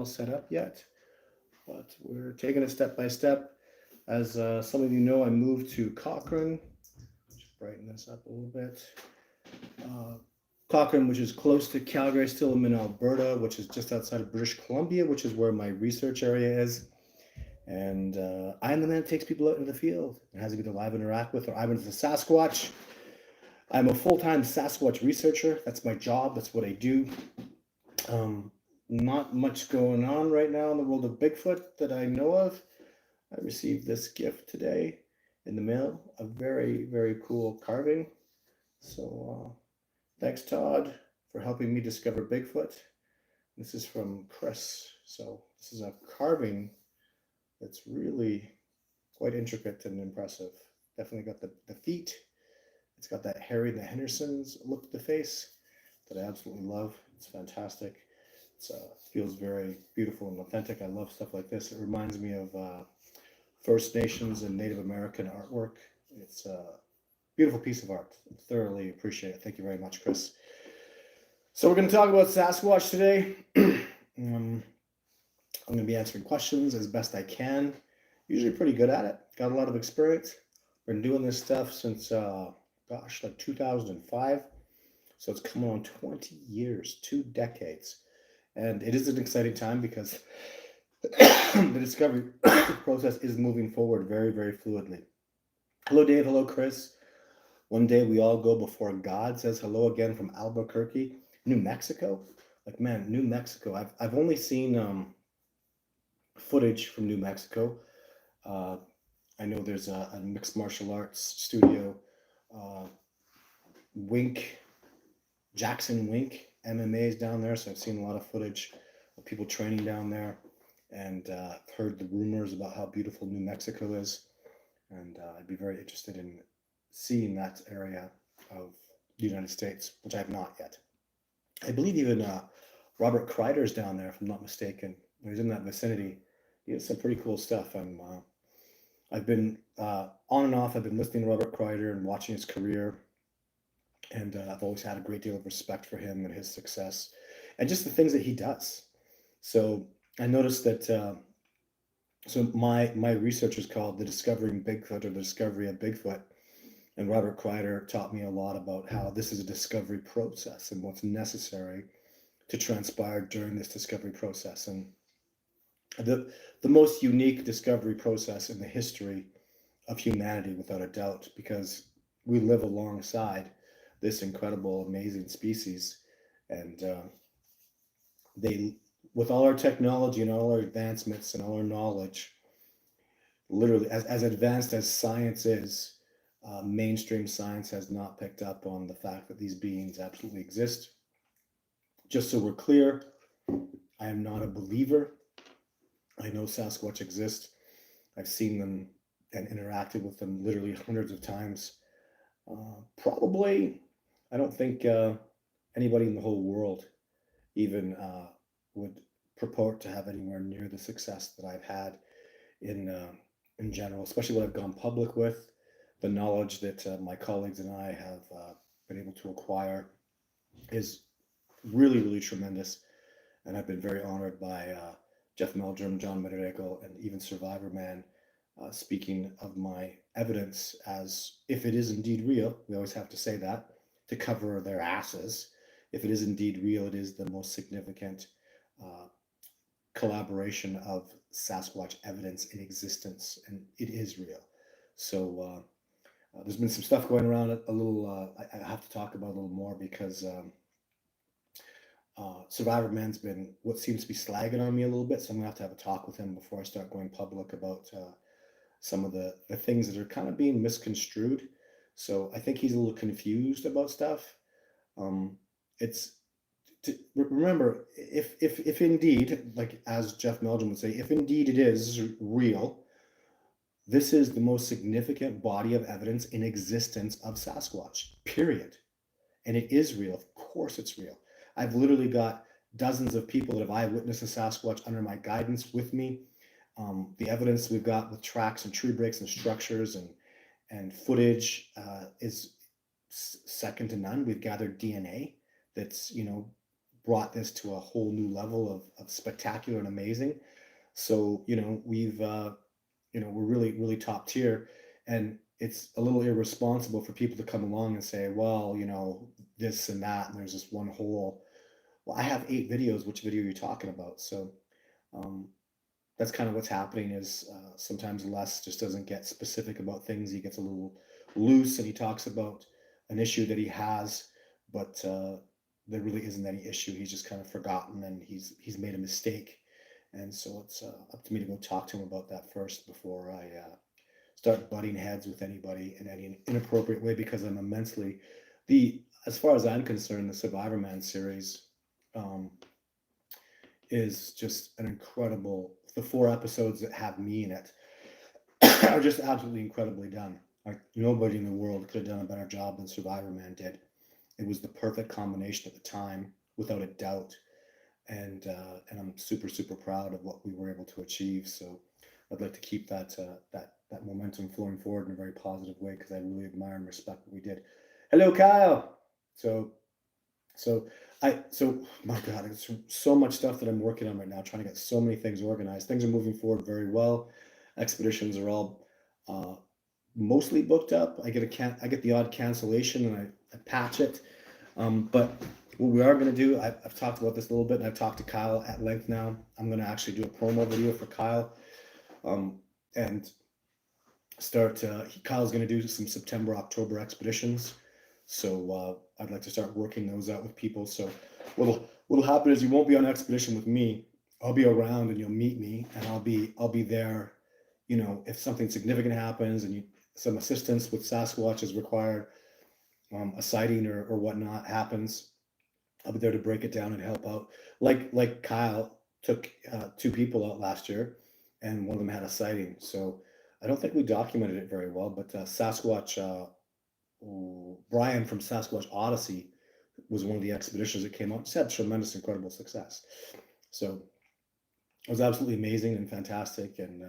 all set up yet, but we're taking it step by step. As some of you know, I moved to Cochrane. Just brighten this up a little bit. Uh, Cochrane, which is close to Calgary, still I'm in Alberta, which is just outside of British Columbia, which is where my research area is. And I'm the man that takes people out into the field and has a good to live interact with, or I'm into the Sasquatch. I'm a full-time Sasquatch researcher. That's my job. That's what I do. Um, Not much going on right now in the world of Bigfoot that I know of. I received this gift today in the mail, a very, very cool carving. So thanks, Todd, for helping me discover Bigfoot. This is from Chris. So this is a carving that's really quite intricate and impressive. Definitely got the feet. It's got that Harry and the Hendersons look to the face that I absolutely love. It's fantastic. It feels very beautiful and authentic. I love stuff like this. It reminds me of First Nations and Native American artwork. It's a beautiful piece of art. Thoroughly appreciate it. Thank you very much, Chris. So we're going to talk about Sasquatch today. I'm going to be answering questions as best I can. Usually pretty good at it. Got a lot of experience. Been doing this stuff since, like 2005. So it's coming on 20 years, 2 decades. And it is an exciting time because the discovery process is moving forward very, very fluidly. Hello, Dave. Hello, Chris. One day we all go before God, says hello again from Albuquerque, New Mexico. Like, man, New Mexico. I've only seen footage from New Mexico. I know there's a mixed martial arts studio, uh, Wink, Jackson Wink MMA is down there, so I've seen a lot of footage of people training down there, and heard the rumors about how beautiful New Mexico is, and I'd be very interested in seeing that area of the United States, which I have not yet. I believe even Robert Kreider's down there, if I'm not mistaken. He's in that vicinity. He has some pretty cool stuff. I've been on and off. I've been listening to Robert Kreider and watching his career, and I've always had a great deal of respect for him and his success, and just the things that he does. So I noticed that. So my research is called "The Discovering Bigfoot" or "The Discovery of Bigfoot," and Robert Kreider taught me a lot about how this is a discovery process and what's necessary to transpire during this discovery process, and the most unique discovery process in the history of humanity, without a doubt, because we live alongside this incredible, amazing species, and they, with all our technology and all our advancements and all our knowledge, literally, as advanced as science is, mainstream science has not picked up on the fact that these beings absolutely exist. Just so we're clear, I am not a believer. I know Sasquatch exist. I've seen them and interacted with them literally hundreds of times. Probably, I don't think anybody in the whole world even would purport to have anywhere near the success that I've had in general, especially what I've gone public with, the knowledge that my colleagues and I have been able to acquire is really, really tremendous. And I've been very honored by Jeff Meldrum, John Mederico, and even Survivor Man speaking of my evidence as if it is indeed real. We always have to say that to cover their asses. If it is indeed real, it is the most significant uh, collaboration of Sasquatch evidence in existence, and it is real. So there's been some stuff going around a little. I have to talk about a little more because Survivor Man's been what seems to be slagging on me a little bit, so I'm gonna have to have a talk with him before I start going public about some of the things that are kind of being misconstrued. So I think he's a little confused about stuff. It's to remember, if indeed, like as Jeff Meldrum would say, if indeed it is real, this is the most significant body of evidence in existence of Sasquatch, period. And it is real. Of course it's real. I've literally got dozens of people that have eyewitnessed a Sasquatch under my guidance with me. The evidence we've got with tracks and tree breaks and structures and footage is second to none. We've gathered DNA that's brought this to a whole new level of spectacular and amazing. So, we're really, really top tier. And it's a little irresponsible for people to come along and say, well, this and that, and there's this one hole. Well, I have 8 videos. Which video are you talking about? So, um, that's kind of what's happening is sometimes Les just doesn't get specific about things. He gets a little loose and he talks about an issue that he has, but there really isn't any issue. He's just kind of forgotten and he's made a mistake. And so it's up to me to go talk to him about that first before I start butting heads with anybody in any inappropriate way, because I'm immensely as far as I'm concerned, the Survivor Man series um, is just an incredible. The 4 episodes that have me in it are just absolutely incredibly done. Like nobody in the world could have done a better job than Survivor Man did. It was the perfect combination at the time, without a doubt, and I'm super super proud of what we were able to achieve. So I'd like to keep that momentum flowing forward in a very positive way, because I really admire and respect what we did. Hello, Kyle. So so my God, it's so much stuff that I'm working on right now, trying to get so many things organized. Things are moving forward very well. Expeditions are all uh, mostly booked up. I get the odd cancellation and I patch it. But what we are going to do, I've talked about this a little bit, and I've talked to Kyle at length now. I'm going to actually do a promo video for Kyle, and start. Kyle's going to do some September, October expeditions. So I'd like to start working those out with people. So what'll happen is you won't be on expedition with me. I'll be around and you'll meet me, and I'll be there. If something significant happens and some assistance with Sasquatch is required, a sighting or whatnot happens, I'll be there to break it down and help out. Like Kyle took 2 people out last year, and one of them had a sighting. So I don't think we documented it very well, but Sasquatch. Brian from Sasquatch Odyssey was one of the expeditions that came out. Just had tremendous, incredible success. So it was absolutely amazing and fantastic. And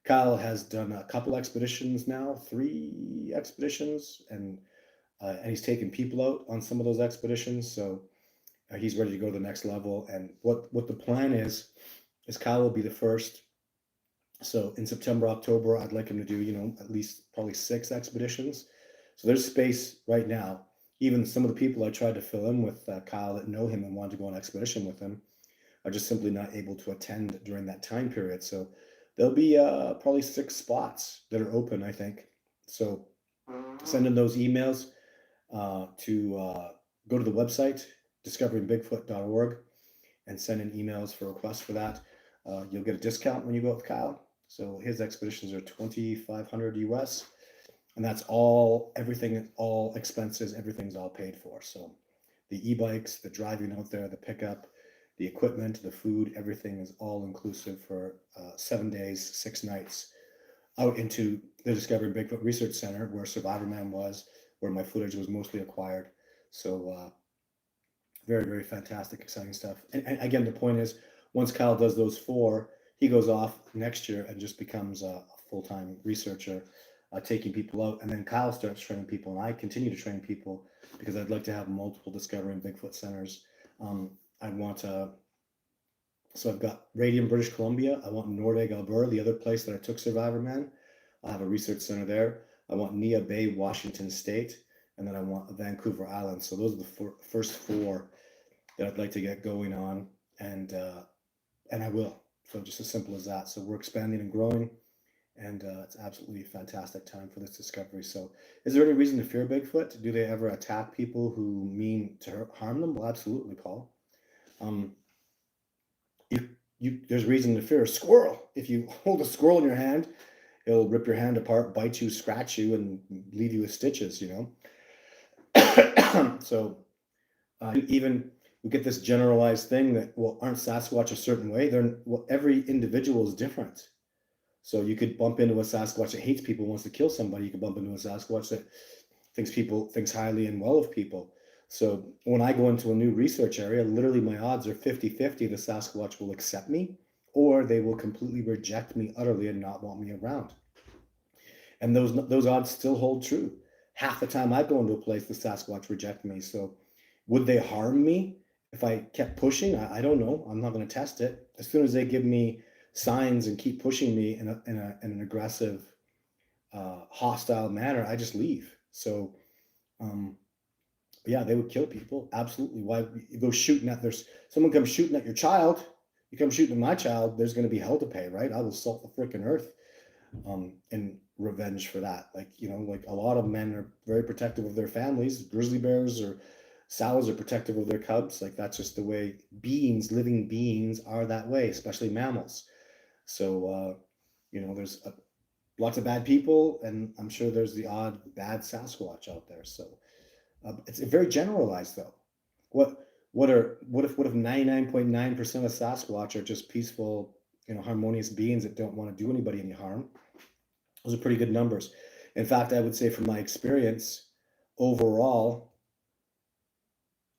Kyle has done a couple expeditions now, 3 expeditions, and he's taken people out on some of those expeditions. So he's ready to go to the next level. And what the plan is Kyle will be the first. So in September, October, I'd like him to do, at least probably 6 expeditions. So there's space right now. Even some of the people I tried to fill in with Kyle that know him and want to go on expedition with him are just simply not able to attend during that time period. So there'll be probably 6 spots that are open, I think. So send in those emails to go to the website, discoveringbigfoot.org, and send in emails for requests for that. You'll get a discount when you go with Kyle. So his expeditions are $2,500 US. And that's everything, all expenses, everything's all paid for. So the e-bikes, the driving out there, the pickup, the equipment, the food, everything is all inclusive for 7 days, 6 nights out into the Discovering Bigfoot Research Center, where Survivor Man was, where my footage was mostly acquired. So very, very fantastic, exciting stuff. And again, the point is, once Kyle does those 4, he goes off next year and just becomes a full-time researcher, taking people out. And then Kyle starts training people, and I continue to train people, because I'd like to have multiple Discovering Bigfoot centers. I want to. So I've got Radium, British Columbia. I want Nordegg, Alberta, the other place that I took Survivor Man. I have a research center there. I want Nia Bay, Washington State, and then I want Vancouver Island. So those are the first 4 that I'd like to get going on, and I will. So just as simple as that. So we're expanding and growing, and it's absolutely a fantastic time for this discovery. So is there any reason to fear Bigfoot? Do they ever attack people who mean to harm them? Well, absolutely, Paul. There's reason to fear a squirrel. If you hold a squirrel in your hand, it'll rip your hand apart, bite you, scratch you, and leave you with stitches, So even we get this generalized thing that, well, aren't Sasquatch a certain way? Every individual is different. So you could bump into a Sasquatch that hates people, wants to kill somebody. You could bump into a Sasquatch that thinks highly and well of people. So when I go into a new research area, literally my odds are 50-50 the Sasquatch will accept me, or they will completely reject me utterly and not want me around. And those odds still hold true. Half the time I go into a place, the Sasquatch reject me. So would they harm me if I kept pushing, I don't know. I'm not going to test it. As soon as they give me signs and keep pushing me in an aggressive, hostile manner, I just leave. So, um, yeah, they would kill people. Absolutely. Why you go shooting at there's someone comes shooting at your child, you come shooting at my child, there's going to be hell to pay, right? I will salt the freaking earth, in revenge for that. Like, like a lot of men are very protective of their families. Grizzly bears or sows are protective of their cubs. Like that's just the way living beings are that way, especially mammals. So, there's lots of bad people, and I'm sure there's the odd bad Sasquatch out there. So, it's very generalized though. What if 99.9% of Sasquatch are just peaceful, harmonious beings that don't want to do anybody any harm? Those are pretty good numbers. In fact, I would say from my experience, overall,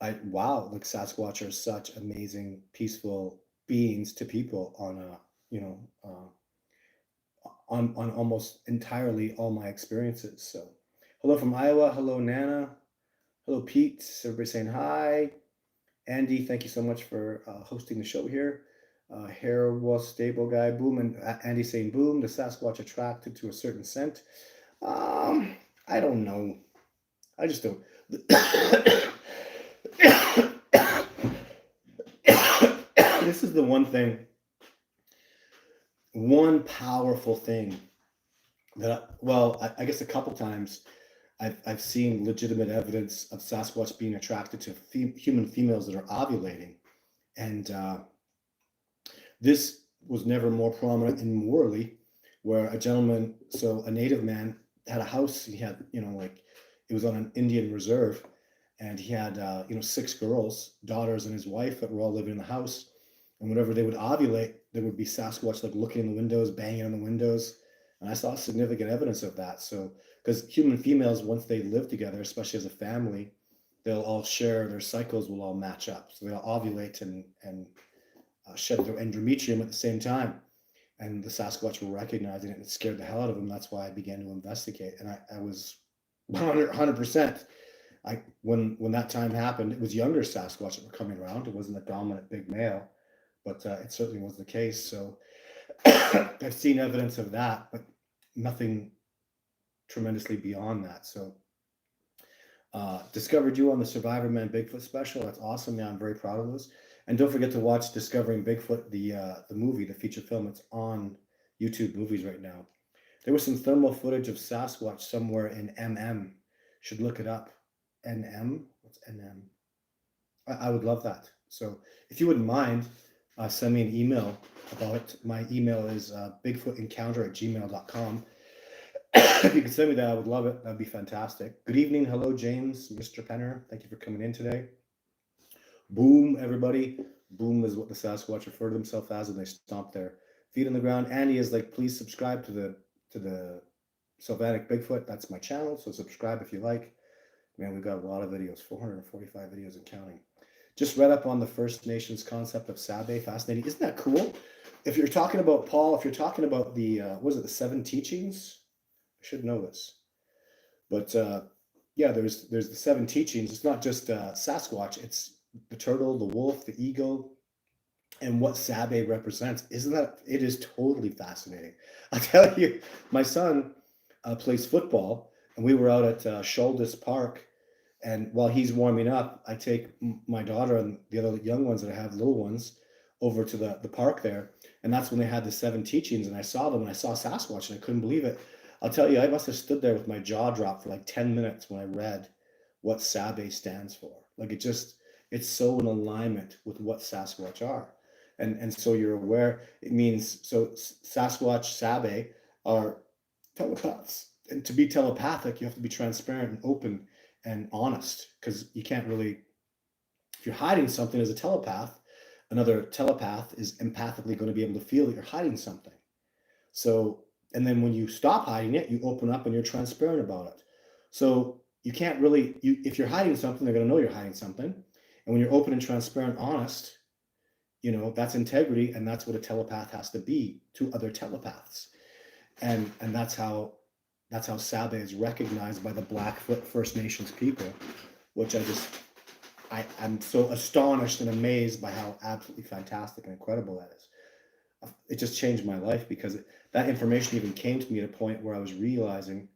like Sasquatch are such amazing, peaceful beings to people on a, on almost entirely all my experiences. So, hello from Iowa. Hello, Nana. Hello, Pete. Everybody saying hi. Andy, thank you so much for hosting the show here. Hair was stable guy. Boom. And Andy saying boom. The Sasquatch attracted to a certain scent. I don't know. I just don't. This is the one powerful thing that, I guess a couple times I've seen legitimate evidence of Sasquatch being attracted to human females that are ovulating. And this was never more prominent in Morley, where a native man had a house. He had, it was on an Indian reserve, and he had, 6 girls, daughters, and his wife that were all living in the house. And whenever they would ovulate, there would be Sasquatch like looking in the windows, banging on the windows. And I saw significant evidence of that. So, because human females, once they live together, especially as a family, they'll all share, their cycles will all match up. So they'll ovulate and shed their endometrium at the same time. And the Sasquatch were recognizing it, and it scared the hell out of them. That's why I began to investigate. And I was 100%. When that time happened, it was younger Sasquatch that were coming around. It wasn't a dominant big male, but it certainly was the case. So I've seen evidence of that, but nothing tremendously beyond that. So discovered you on the Survivor Man Bigfoot special. That's awesome. Yeah, I'm very proud of those. And don't forget to watch Discovering Bigfoot, the movie, the feature film. It's on YouTube Movies right now. There was some thermal footage of Sasquatch somewhere in MM. Should look it up. NM? What's NM? I would love that. So if you wouldn't mind, send me an email about it. My email is bigfootencounter@gmail.com. If you could send me that, I would love it. That'd be fantastic. Good evening. Hello, James, Mr. Penner. Thank you for coming in today. Boom, everybody. Boom is what the Sasquatch refer to themselves as when they stomp their feet on the ground. Andy is like, please subscribe to the Sylvanic Bigfoot. That's my channel, so subscribe if you like. Man, we've got a lot of videos, 445 videos and counting. Just read up on the First Nations concept of Sabe. Fascinating. Isn't that cool? If you're talking about, Paul, if you're talking about the, the 7 teachings? I should know this. But yeah, there's the 7 teachings. It's not just Sasquatch. It's the turtle, the wolf, the eagle, and what Sabe represents. Isn't that, it is totally fascinating. I'll tell you, my son plays football, and we were out at Sholdis Park, and while he's warming up, I take my daughter and the other young ones that I have, little ones, over to the park there, and that's when they had the 7 teachings, and I saw them, and I saw Sasquatch, and I couldn't believe it. I'll tell you, I must have stood there with my jaw dropped for like 10 minutes when I read what Sabe stands for. Like it's so in alignment with what Sasquatch are. And so you're aware, it means, so Sasquatch, Sabe are telepaths. And to be telepathic, you have to be transparent and open and honest, because you can't really, if you're hiding something as a telepath, another telepath is empathically going to be able to feel that you're hiding something. So, and then when you stop hiding it, you open up and you're transparent about it. So you can't really, if you're hiding something, they're going to know you're hiding something. And when you're open and transparent, honest, that's integrity, and that's what a telepath has to be to other telepaths. And that's how Sabe is recognized by the Blackfoot First Nations people, which I'm so astonished and amazed by how absolutely fantastic and incredible that is. It just changed my life because that information even came to me at a point where I was realizing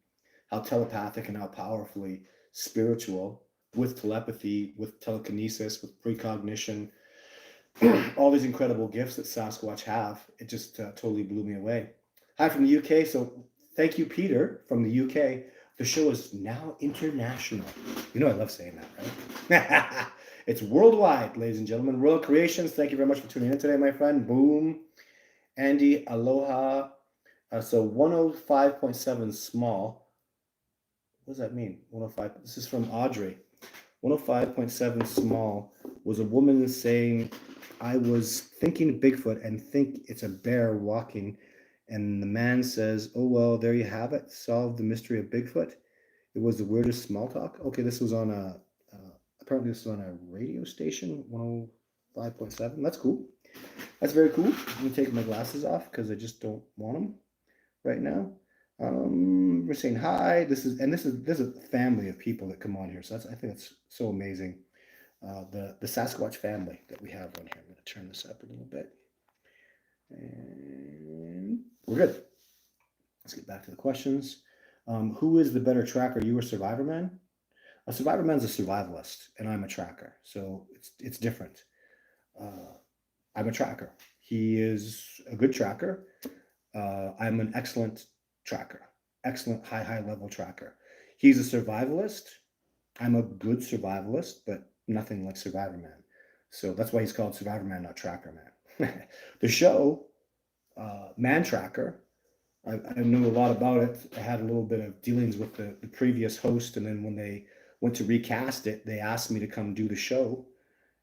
how telepathic and how powerfully spiritual, with telepathy, with telekinesis, with precognition, all these incredible gifts that Sasquatch have. It just totally blew me away. Hi from the UK. So thank you, Peter, from the UK. The show is now international. You know I love saying that, right? It's worldwide, ladies and gentlemen. Royal Creations, thank you very much for tuning in today, my friend. Boom. Andy, aloha. So 105.7 small. What does that mean? 105. This is from Audrey. 105.7 small was a woman saying, I was thinking Bigfoot and think it's a bear walking. And the man says, oh, well, there you have it. Solved the mystery of Bigfoot. It was the weirdest small talk. Okay, this was on apparently this was on a radio station, 105.7. That's cool. That's very cool. I'm going to take my glasses off because I just don't want them right now. We're saying hi. This is a family of people that come on here. So I think that's so amazing. The Sasquatch family that we have on here. I'm going to turn this up a little bit. And we're good. Let's get back to the questions. Who is the better tracker, you or Survivor Man? A Survivor Man's a survivalist, and I'm a tracker. So it's different. I'm a tracker. He is a good tracker. I'm an excellent tracker. Excellent high level tracker. He's a survivalist. I'm a good survivalist, but nothing like Survivor Man. So that's why he's called Survivor Man, not Tracker Man. The show, Man Tracker, I knew a lot about it. I had a little bit of dealings with the previous host, and then when they went to recast it, they asked me to come do the show,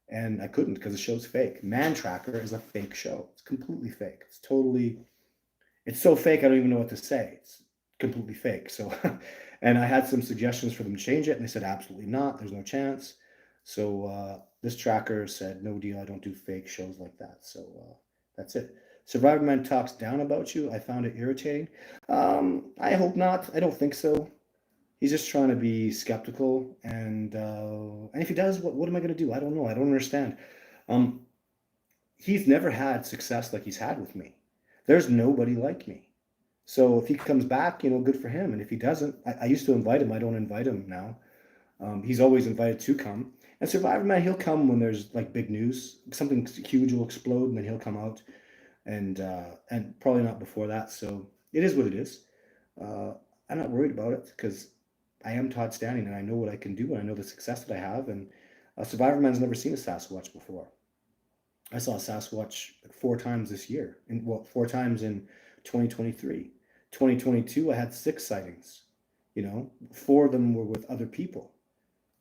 and I couldn't because the show's fake. Man Tracker is a fake show. It's completely fake. It's so fake I don't even know what to say. It's completely fake. So, and I had some suggestions for them to change it, and they said absolutely not. There's no chance. So this tracker said, no deal. I don't do fake shows like that. So that's it. Survivor Man talks down about you. I found it irritating. I hope not. I don't think so. He's just trying to be skeptical, and if he does, what am I going to do? I don't know. I don't understand. He's never had success like he's had with me. There's nobody like me. So if he comes back, good for him. And if he doesn't, I used to invite him. I don't invite him now. He's always invited to come. And Survivor Man, he'll come when there's like big news. Something huge will explode, and then he'll come out. And probably not before that. So it is what it is. I'm not worried about it because I am Todd Standing, and I know what I can do, and I know the success that I have. And Survivor Man's never seen a Sasquatch before. I saw a Sasquatch like 4 times this year, 4 times in 2023. 2022, I had 6 sightings. 4 of them were with other people.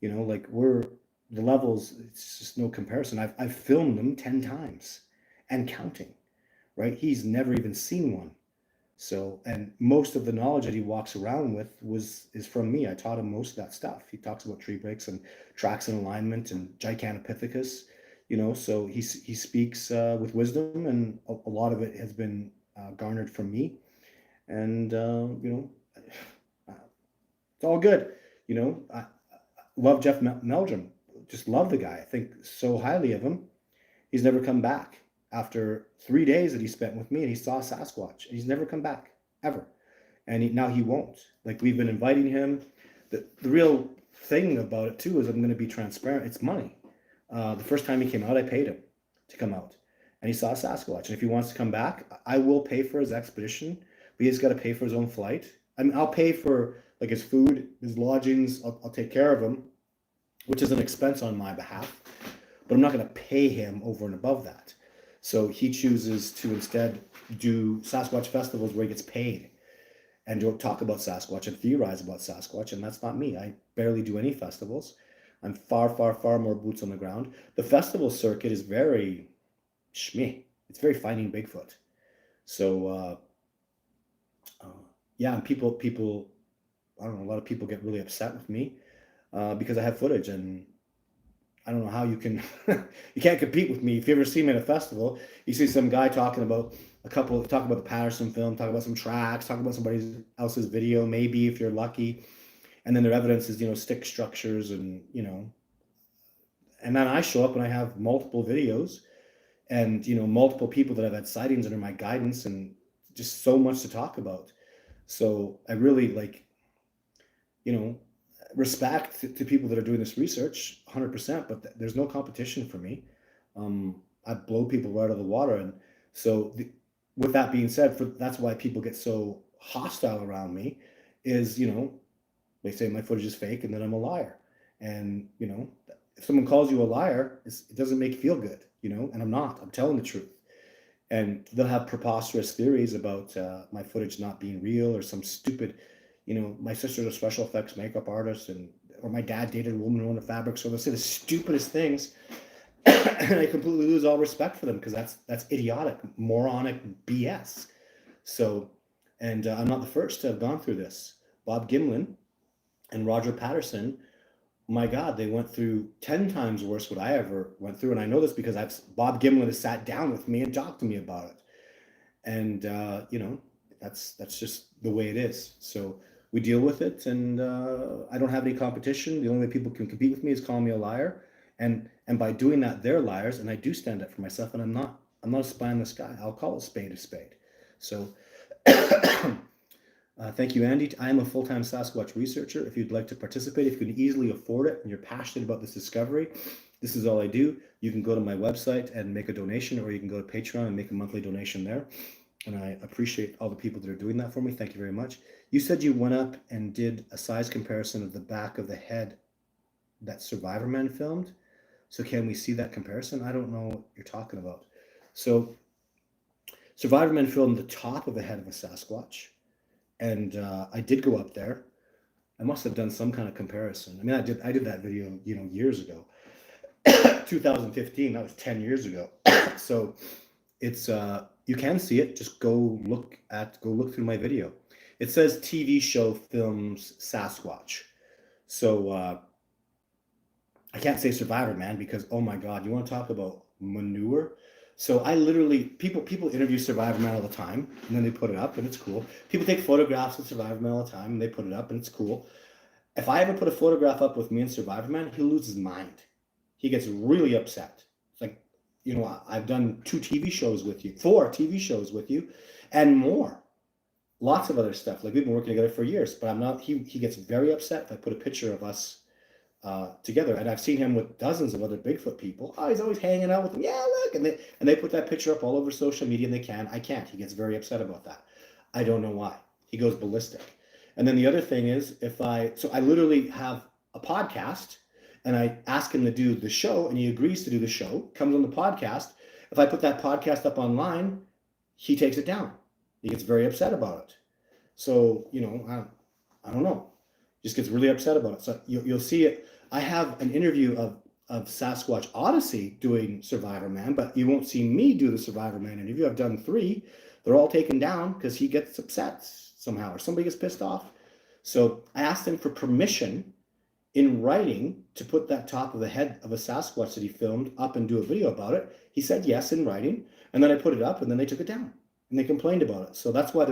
Like the levels. It's just no comparison. I've filmed them 10 times and counting. Right? He's never even seen one. So, and most of the knowledge that he walks around with is from me. I taught him most of that stuff. He talks about tree breaks and tracks and alignment and Gigantopithecus, so he speaks with wisdom, and a lot of it has been garnered from me. And, it's all good. I love Jeff Meldrum. Just love the guy. I think so highly of him. He's never come back. After 3 days that he spent with me, and he saw Sasquatch, and he's never come back ever. And now he won't. Like, we've been inviting him. The real thing about it too is I'm going to be transparent. It's money. The first time he came out, I paid him to come out, and he saw Sasquatch. And if he wants to come back, I will pay for his expedition, but he's got to pay for his own flight. I mean, I'll pay for like his food, his lodgings. I'll take care of him, which is an expense on my behalf, but I'm not going to pay him over and above that. So he chooses to instead do Sasquatch festivals where he gets paid and don't talk about Sasquatch and theorize about Sasquatch, and that's not me. I barely do any festivals. I'm far, far, far more boots on the ground. The festival circuit is very shmee. It's very Finding Bigfoot. So, yeah, and people, I don't know, a lot of people get really upset with me because I have footage, and I don't know how you can, you can't compete with me. If you ever see me at a festival, you see some guy talking about the Patterson film, talk about some tracks, talk about somebody else's video, maybe if you're lucky. And then their evidence is, stick structures and, And then I show up and I have multiple videos and, multiple people that have had sightings under my guidance and just so much to talk about. So I really you know, respect to people that are doing this research 100%, but there's no competition for me. I blow people right out of the water. And so with that being said, that's why people get so hostile around me is, they say my footage is fake and that I'm a liar. And, if someone calls you a liar, it doesn't make you feel good, and I'm not. I'm telling the truth. And they'll have preposterous theories about my footage not being real or some stupid, my sister's a special effects makeup artist or my dad dated a woman who owned a fabric store. They'll say the stupidest things. And I completely lose all respect for them because that's idiotic, moronic BS. So, and I'm not the first to have gone through this. Bob Gimlin and Roger Patterson, my God, they went through 10 times worse what I ever went through. And I know this because Bob Gimlin has sat down with me and talked to me about it. And, that's just the way it is. So we deal with it, and I don't have any competition. The only way people can compete with me is calling me a liar. And by doing that, they're liars, and I do stand up for myself, and I'm not a spy in the sky. I'll call a spade a spade. So thank you, Andy. I am a full-time Sasquatch researcher. If you'd like to participate, if you can easily afford it and you're passionate about this discovery, this is all I do. You can go to my website and make a donation, or you can go to Patreon and make a monthly donation there. And I appreciate all the people that are doing that for me. Thank you very much. You said you went up and did a size comparison of the back of the head that Survivorman filmed. So can we see that comparison? I don't know what you're talking about. So Survivorman filmed the top of the head of a Sasquatch. And I did go up there. I must have done some kind of comparison. I mean, I did that video, years ago. 2015, that was 10 years ago. So it's you can see it. Just go look through my video. It says TV show films Sasquatch. So I can't say Survivorman because, oh my God, you want to talk about manure? So I literally, people interview Survivorman all the time, and then they put it up, and it's cool. People take photographs of Survivorman all the time, and they put it up, and it's cool. If I ever put a photograph up with me and Survivorman, he'll lose his mind. He gets really upset. It's like, I've done 4 TV shows with you, and more. Lots of other stuff. Like, we've been working together for years, but I'm not, he gets very upset if I put a picture of us together. And I've seen him with dozens of other Bigfoot people. Oh, he's always hanging out with them. Yeah, look. And they put that picture up all over social media, and I can't. He gets very upset about that. I don't know why. He goes ballistic. And then the other thing is, so I literally have a podcast, and I ask him to do the show, and he agrees to do the show, comes on the podcast. If I put that podcast up online, he takes it down. He gets very upset about it. So, I don't know. Just gets really upset about it. So you'll see it. I have an interview of Sasquatch Odyssey doing Survivorman, but you won't see me do the Survivorman interview. I've done 3. They're all taken down because he gets upset somehow, or somebody gets pissed off. So I asked him for permission in writing to put that top of the head of a Sasquatch that he filmed up and do a video about it. He said yes in writing, and then I put it up, and then they took it down, and they complained about it. So that's why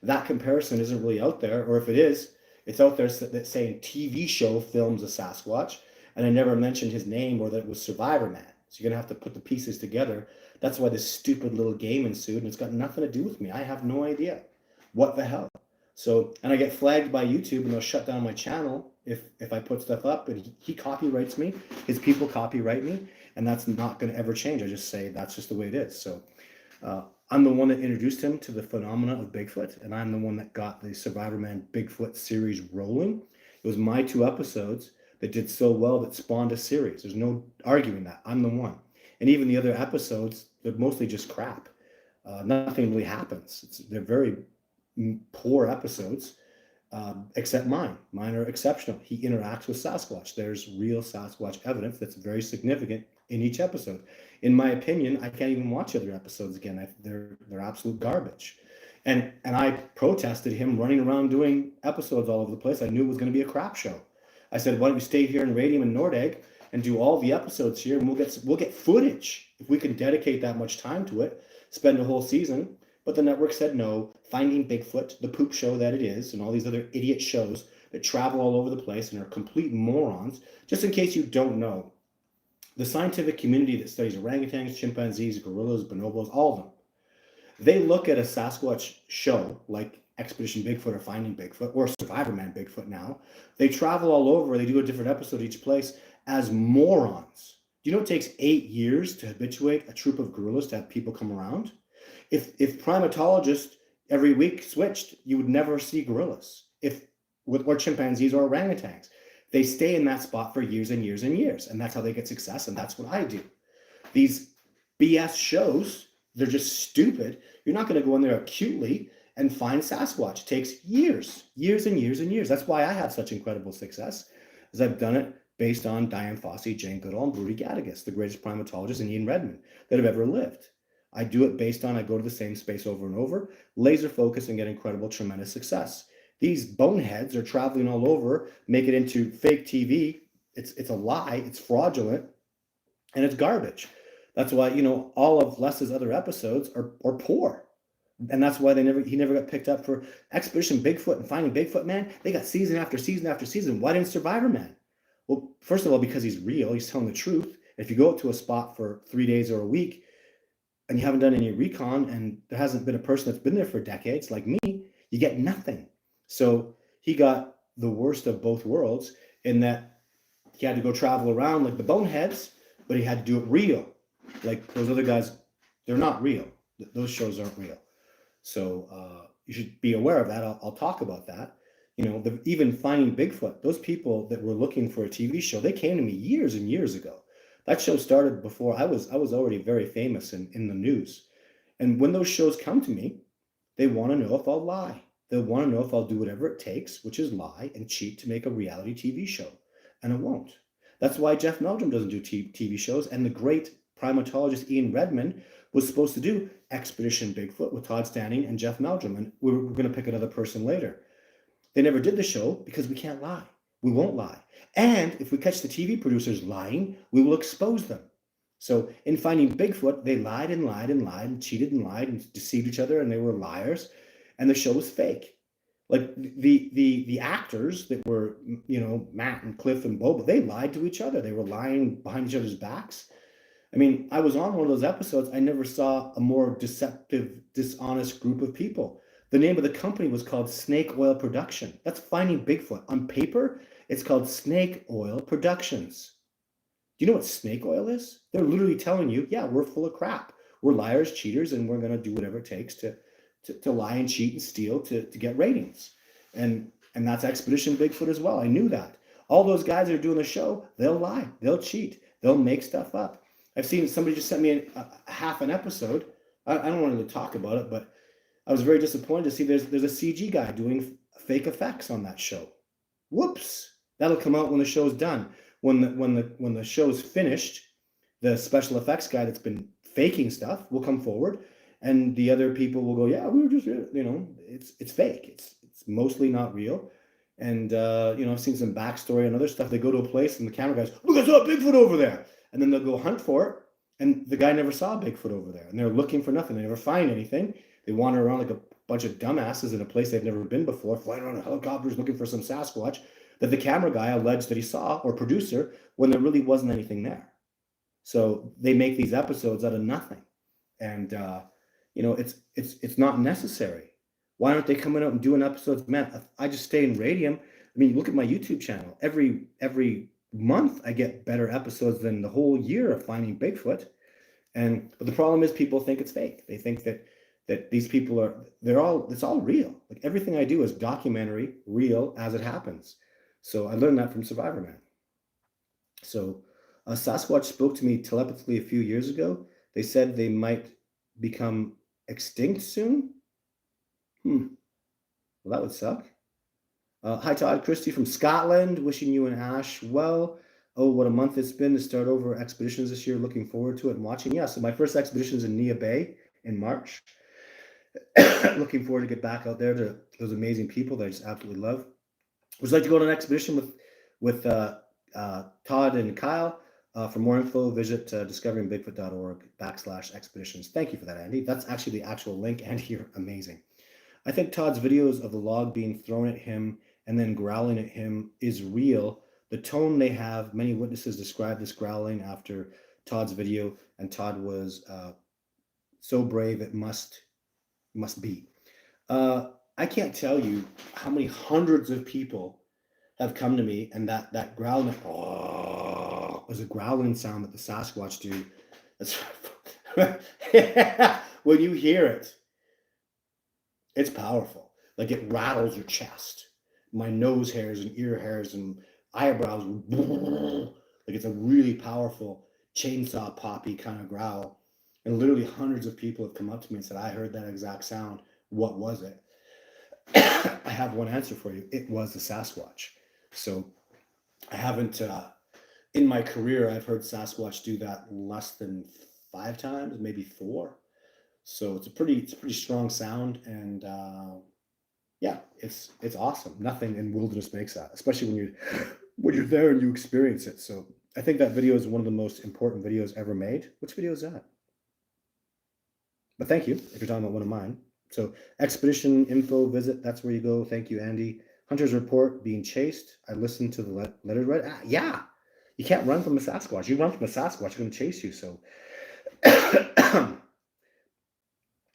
that comparison isn't really out there, or if it is, it's out there that's saying TV show films a Sasquatch, and I never mentioned his name or that it was Survivorman. So you're going to have to put the pieces together. That's why this stupid little game ensued, and it's got nothing to do with me. I have no idea. What the hell? So, and I get flagged by YouTube, and they'll shut down my channel if I put stuff up, and he copyrights me. His people copyright me, and that's not going to ever change. I just say that's just the way it is. So I'm the one that introduced him to the phenomena of Bigfoot, and I'm the one that got the Survivorman Bigfoot series rolling. It was my 2 episodes that did so well that spawned a series. There's no arguing that. I'm the one. And even the other episodes, they're mostly just crap. Nothing really happens. They're very poor episodes, except mine. Mine are exceptional. He interacts with Sasquatch. There's real Sasquatch evidence that's very significant in each episode. In my opinion, I can't even watch other episodes again. They're absolute garbage. And I protested him running around doing episodes all over the place. I knew it was going to be a crap show. I said, why don't we stay here in Radium and Nordegg and do all the episodes here, and we'll get footage if we can dedicate that much time to it, spend a whole season. But the network said no. Finding Bigfoot, the poop show that it is, and all these other idiot shows that travel all over the place and are complete morons. Just in case you don't know, the scientific community that studies orangutans, chimpanzees, gorillas, bonobos, all of them, they look at a Sasquatch show like Expedition Bigfoot or Finding Bigfoot or Survivor Man Bigfoot now. They travel all over. They do a different episode each place as morons. Do you know it takes 8 years to habituate a troop of gorillas to have people come around? If primatologists every week switched, you would never see gorillas. Or chimpanzees or orangutans. They stay in that spot for years and years and years, and that's how they get success, and that's what I do. These BS shows, they're just stupid. You're not going to go in there acutely and find Sasquatch. It takes years and years and years. That's why I have such incredible success, is I've done it based on Diane Fossey, Jane Goodall, and Rudy Gattagas, the greatest primatologists and Ian Redmond that have ever lived. I do it based on, I go to the same space over and over, laser focus, and get incredible, tremendous success. These boneheads are traveling all over, make it into fake TV. It's a lie, it's fraudulent, and it's garbage. That's why, all of Les's other episodes are poor. And that's why he never got picked up for Expedition Bigfoot and Finding Bigfoot, man. They got season after season after season. Why didn't Survivor Man? Well, first of all, because he's real, he's telling the truth. If you go up to a spot for 3 days or a week and you haven't done any recon and there hasn't been a person that's been there for decades like me, you get nothing. So he got the worst of both worlds in that he had to go travel around like the boneheads, but he had to do it real. Like those other guys, they're not real. Those shows aren't real. So you should be aware of that. I'll talk about that. Even Finding Bigfoot, those people that were looking for a TV show, they came to me years and years ago. That show started before I was already very famous in the news. And when those shows come to me, they want to know if I'll lie. They want to know if I'll do whatever it takes, which is lie and cheat to make a reality TV show. And I won't. That's why Jeff Meldrum doesn't do TV shows. And the great primatologist Ian Redmond was supposed to do Expedition Bigfoot with Todd Standing and Jeff Meldrum. And we're going to pick another person later. They never did the show because we can't lie. We won't lie. And if we catch the TV producers lying, we will expose them. So in Finding Bigfoot, they lied and lied and lied and cheated and lied and deceived each other, and they were liars. And the show was fake. Like the actors that were, Matt and Cliff and Boba, they lied to each other. They were lying behind each other's backs. I mean, I was on one of those episodes. I never saw a more deceptive, dishonest group of people. The name of the company was called Snake Oil Production. That's Finding Bigfoot. On paper, it's called Snake Oil Productions. Do you know what snake oil is? They're literally telling you, yeah, we're full of crap. We're liars, cheaters, and we're going to do whatever it takes to lie and cheat and steal to get ratings. And that's Expedition Bigfoot as well. I knew that. All those guys that are doing the show, they'll lie, they'll cheat, they'll make stuff up. I've seen somebody just sent me a half an episode. I don't want to talk about it, but I was very disappointed to see there's a CG guy doing fake effects on that show. Whoops. That'll come out when the show's done. When the show's finished, the special effects guy that's been faking stuff will come forward, and the other people will go, yeah, we were just, it's fake. It's mostly not real. And I've seen some backstory and other stuff. They go to a place and the camera guys, look, I saw a Bigfoot over there. And then they'll go hunt for it, and the guy never saw Bigfoot over there. And they're looking for nothing. They never find anything. They wander around like a bunch of dumbasses in a place they've never been before, flying around in helicopters looking for some Sasquatch that the camera guy alleged that he saw, or producer, when there really wasn't anything there. So they make these episodes out of nothing. And, it's not necessary. Why aren't they coming out and doing episodes? Man, I just stay in radium. I mean, look at my YouTube channel. Every month I get better episodes than the whole year of Finding Bigfoot. But the problem is people think it's fake. They think that these people it's all real. Like everything I do is documentary, real as it happens. So I learned that from Survivor Man. So Sasquatch spoke to me telepathically a few years ago. They said they might become extinct soon. Well, that would suck. Hi, Todd. Christy from Scotland. Wishing you and Ash well. Oh, what a month it's been to start over expeditions this year. Looking forward to it and watching. Yeah, so my first expedition is in Nia Bay in March. Looking forward to get back out there to those amazing people that I just absolutely love. Would you like to go on an expedition with Todd and Kyle? For more info, visit discoveringbigfoot.org/expeditions. Thank you for that, Andy. That's actually the actual link, and you're amazing. I think Todd's videos of the log being thrown at him and then growling at him is real, the tone they have. Many witnesses describe this growling after Todd's video, and Todd was so brave it must be. I can't tell you how many hundreds of people have come to me, and that growling was a growling sound that the Sasquatch do. That's when you hear it, it's powerful. Like it rattles your chest. My nose hairs and ear hairs and eyebrows, like it's a really powerful chainsaw poppy kind of growl. And literally hundreds of people have come up to me and said, I heard that exact sound. What was it? I have one answer for you. It was the Sasquatch. So I haven't, in my career, I've heard Sasquatch do that less than 5 times, maybe 4. So it's a pretty strong sound, and yeah, it's awesome. Nothing in wilderness makes that, especially when you're there and you experience it. So I think that video is one of the most important videos ever made. Which video is that? But thank you if you're talking about one of mine. So expedition info visit, that's where you go. Thank you, Andy. Hunter's report, being chased. I listened to the letter read. Yeah, you can't run from a Sasquatch. You run from a Sasquatch, you're going to chase you. So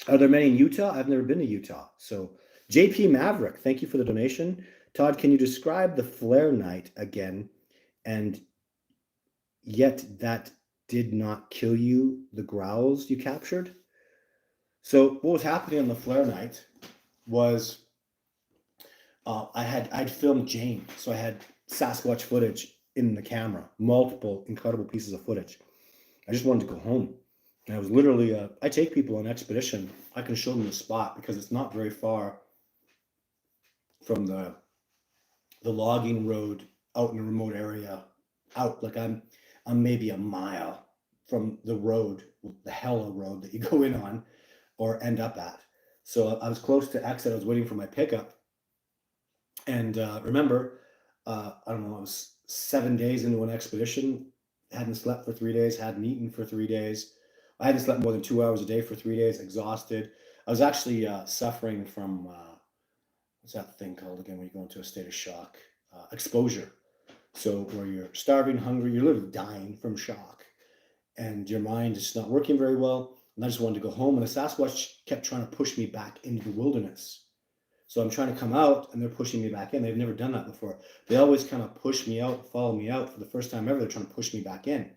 are there many in Utah? I've never been to Utah. So JP Maverick, thank you for the donation. Todd, can you describe the flare night again? And yet that did not kill you, the growls you captured? So what was happening on the flare night was I'd filmed Jane. So I had Sasquatch footage in the camera, multiple incredible pieces of footage. I just wanted to go home. And I was literally, I take people on expedition. I can show them the spot because it's not very far from the logging road out in a remote area. Out, like I'm maybe a mile from the road, the hella road that you go in on or end up at. So I was close to exit. I was waiting for my pickup. And remember, I don't know, I was 7 days into an expedition, hadn't slept for 3 days, hadn't eaten for 3 days. I hadn't slept more than 2 hours a day for 3 days, exhausted. I was actually suffering from, what's that thing called again when you go into a state of shock? Exposure. So where you're starving, hungry, you're literally dying from shock. And your mind is just not working very well. And I just wanted to go home. And the Sasquatch kept trying to push me back into the wilderness. So I'm trying to come out and they're pushing me back in. They've never done that before. They always kind of push me out, follow me out. For the first time ever, they're trying to push me back in.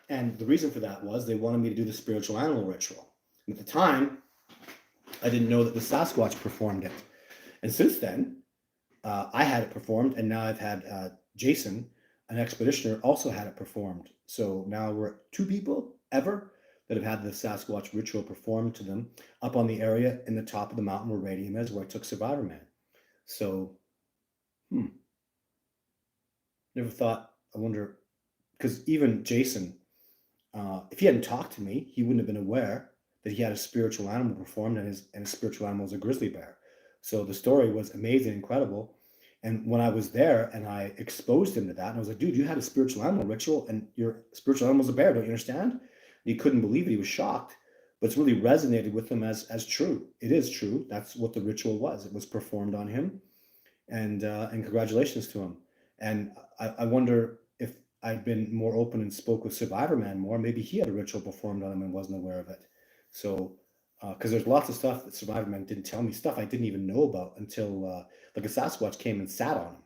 And the reason for that was they wanted me to do the spiritual animal ritual. And at the time, I didn't know that the Sasquatch performed it. And since then, I had it performed, and now I've had Jason, an expeditioner, also had it performed. So now we're 2 people ever that have had the Sasquatch ritual performed to them up on the area in the top of the mountain where Radium is, where I took Survivor Man. So, never thought, I wonder, because even Jason, if he hadn't talked to me, he wouldn't have been aware that he had a spiritual animal performed, and his spiritual animal was a grizzly bear. So the story was amazing, incredible. And when I was there and I exposed him to that, and I was like, dude, you had a spiritual animal ritual and your spiritual animal is a bear, don't you understand? And he couldn't believe it, he was shocked, but it's really resonated with him as true. It is true, that's what the ritual was. It was performed on him, and congratulations to him. And I wonder if I'd been more open and spoke with Survivor Man more, maybe he had a ritual performed on him and wasn't aware of it. So, because there's lots of stuff that Survivor Man didn't tell me, stuff I didn't even know about until like a Sasquatch came and sat on him.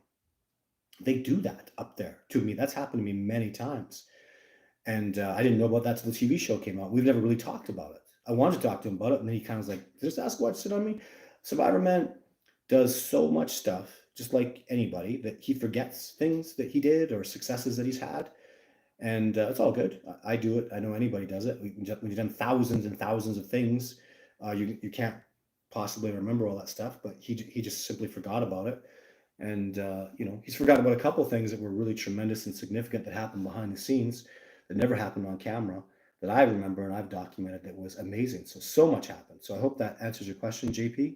They do that up there to me. That's happened to me many times. And I didn't know about that till the TV show came out. We've never really talked about it. I wanted to talk to him about it, and then he kind of was like, did a Sasquatch sit on me? Survivor Man does so much stuff, just like anybody, that he forgets things that he did or successes that he's had. And it's all good. I do it. I know anybody does it. We've done thousands and thousands of things. You can't possibly remember all that stuff, but he just simply forgot about it. And he's forgot about a couple things that were really tremendous and significant that happened behind the scenes that never happened on camera that I remember and I've documented that was amazing. So much happened. So I hope that answers your question, JP.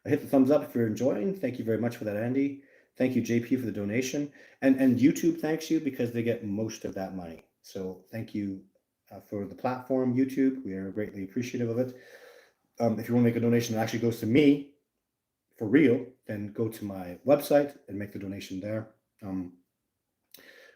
Hit the thumbs up if you're enjoying. Thank you very much for that, Andy. Thank you, JP, for the donation. And YouTube thanks you because they get most of that money. So thank you for the platform, YouTube. We are greatly appreciative of it. If you want to make a donation that actually goes to me for real, then go to my website and make the donation there. Um,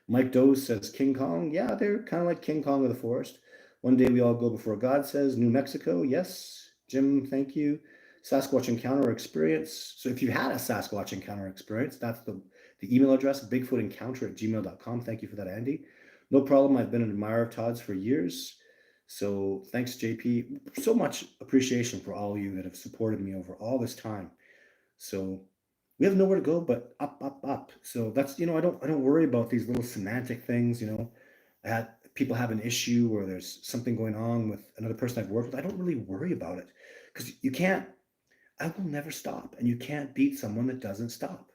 Mike Doe says King Kong. Yeah, they're kind of like King Kong of the forest. One day we all go before God says New Mexico. Yes. Jim, thank you. Sasquatch encounter experience. So if you had a Sasquatch encounter experience, that's the email address, bigfootencounter@gmail.com. Thank you for that, Andy. No problem. I've been an admirer of Todd's for years. So thanks, JP. So much appreciation for all of you that have supported me over all this time. So we have nowhere to go but up, up, up. So that's, I don't worry about these little semantic things. People have an issue or there's something going on with another person I've worked with. I don't really worry about it because I will never stop, and you can't beat someone that doesn't stop.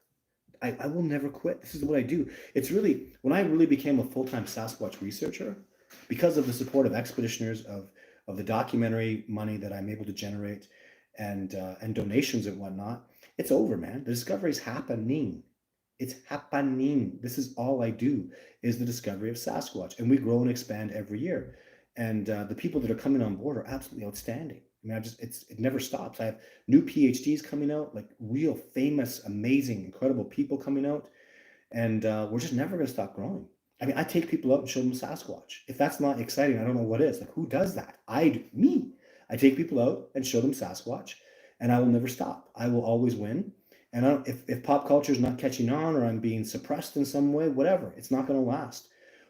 I will never quit. This is what I do. It's really when I really became a full-time Sasquatch researcher, because of the support of expeditioners, of the documentary money that I'm able to generate, and donations and whatnot. It's over, man. The discovery is happening. It's happening. This is all I do is the discovery of Sasquatch, and we grow and expand every year. And the people that are coming on board are absolutely outstanding. I mean, it never stops. I have new PhDs coming out, like real famous, amazing, incredible people coming out, and we're just never going to stop growing. I mean, I take people out and show them Sasquatch. If that's not exciting, I don't know what is. Like, who does that? Me. I take people out and show them Sasquatch, and I will never stop. I will always win. And if pop culture is not catching on, or I'm being suppressed in some way, whatever, it's not going to last.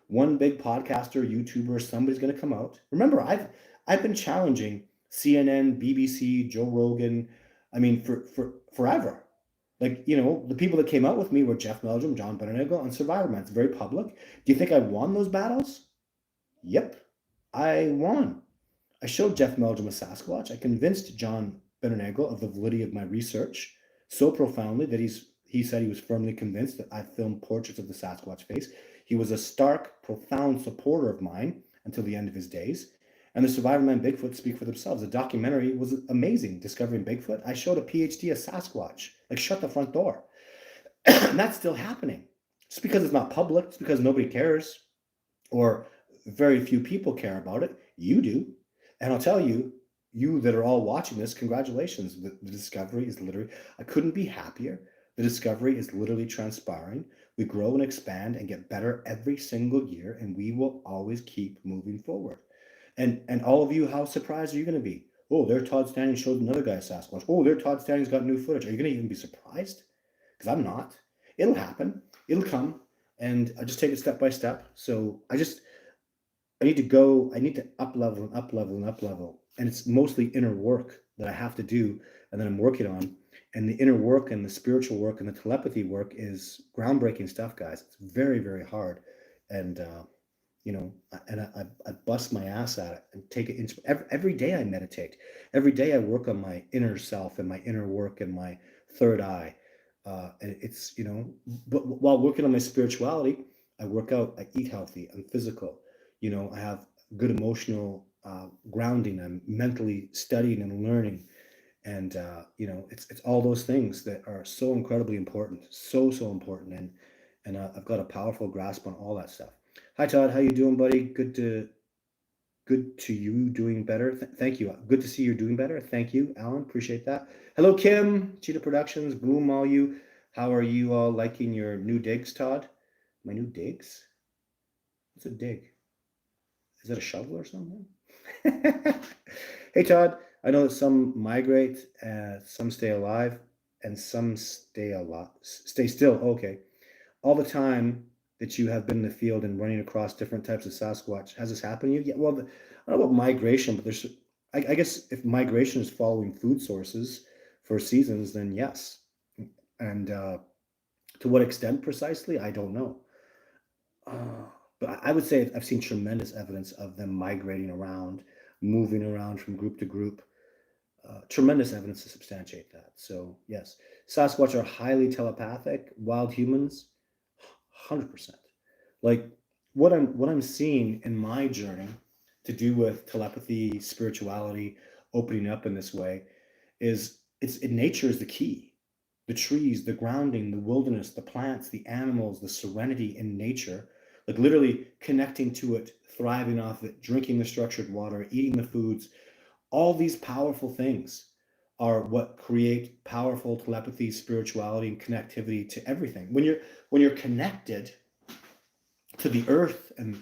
One big podcaster, YouTuber, somebody's going to come out. Remember, I've been challenging CNN, BBC, Joe Rogan. I mean, for forever. Like, the people that came out with me were Jeff Meldrum, John Benedigo, and Survivor Man. It's very public. Do you think I won those battles? Yep, I won. I showed Jeff Meldrum a Sasquatch. I convinced John Benedigo of the validity of my research so profoundly that he said he was firmly convinced that I filmed portraits of the Sasquatch face. He was a stark, profound supporter of mine until the end of his days. And the Survivor Man Bigfoot speak for themselves. The documentary was amazing, Discovering Bigfoot. I showed a PhD of Sasquatch. Like, shut the front door. And that's still happening. Just because it's not public, it's because nobody cares, or very few people care about it. You do. And I'll tell you, you that are all watching this, congratulations. The discovery is literally, I couldn't be happier. The discovery is literally transpiring. We grow and expand and get better every single year, and we will always keep moving forward. And all of you, how surprised are you going to be? Oh, there Todd Stanley showed another guy Sasquatch. Oh, there Todd Stanley's got new footage. Are you going to even be surprised? Because I'm not. It'll happen. It'll come. And I just take it step by step. So I need to up level and up level and up level. And it's mostly inner work that I have to do and that I'm working on. And the inner work and the spiritual work and the telepathy work is groundbreaking stuff, guys. It's very, very hard. And, I bust my ass at it and take it every day. I meditate. Every day I work on my inner self and my inner work and my third eye. And it's, but while working on my spirituality, I work out, I eat healthy, I'm physical. I have good emotional grounding. I'm mentally studying and learning. And, it's all those things that are so incredibly important, so, so important. And I've got a powerful grasp on all that stuff. Hi, Todd. How you doing, buddy? Good to you doing better. Thank you. Good to see you're doing better. Thank you, Alan. Appreciate that. Hello, Kim, Cheetah Productions, Boom, all you. How are you all liking your new digs, Todd? My new digs? What's a dig? Is it a shovel or something? Hey, Todd. I know that some migrate, some stay alive, and some stay still. Okay. All the time that you have been in the field and running across different types of Sasquatch, has this happened to you? Yeah, well, I don't know about migration, but I guess if migration is following food sources for seasons, then yes. And to what extent precisely, I don't know. But I would say I've seen tremendous evidence of them migrating around, moving around from group to group. Tremendous evidence to substantiate that. So yes, Sasquatch are highly telepathic. Wild humans, 100%. Like what I'm seeing in my journey to do with telepathy, spirituality, opening up in this way, is nature is the key. The trees, the grounding, the wilderness, the plants, the animals, the serenity in nature, like literally connecting to it, thriving off it, drinking the structured water, eating the foods, all these powerful things are what create powerful telepathy, spirituality, and connectivity to everything. When you're connected to the earth and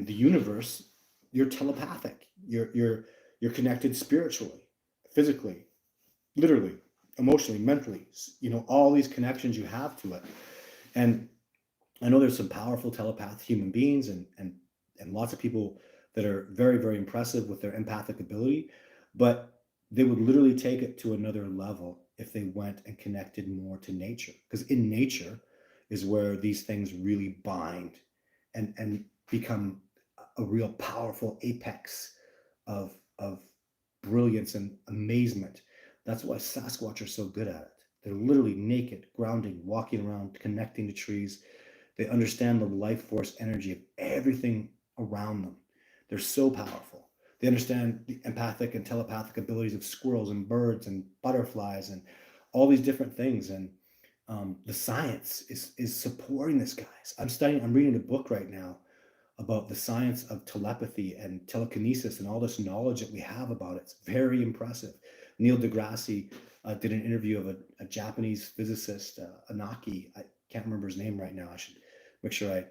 the universe, you're telepathic. You're connected spiritually, physically, literally, emotionally, mentally. All these connections you have to it. And I know there's some powerful telepath human beings and lots of people that are very, very impressive with their empathic ability, but they would literally take it to another level if they went and connected more to nature. Because in nature is where these things really bind and become a real powerful apex of brilliance and amazement. That's why Sasquatch are so good at it. They're literally naked, grounding, walking around, connecting to trees. They understand the life force energy of everything around them. They're so powerful. They understand the empathic and telepathic abilities of squirrels and birds and butterflies and all these different things. And the science is supporting this, guys. I'm reading a book right now about the science of telepathy and telekinesis and all this knowledge that we have about it. It's very impressive. Neil deGrasse did an interview of a Japanese physicist, Anaki. I can't remember his name right now. I should make sure I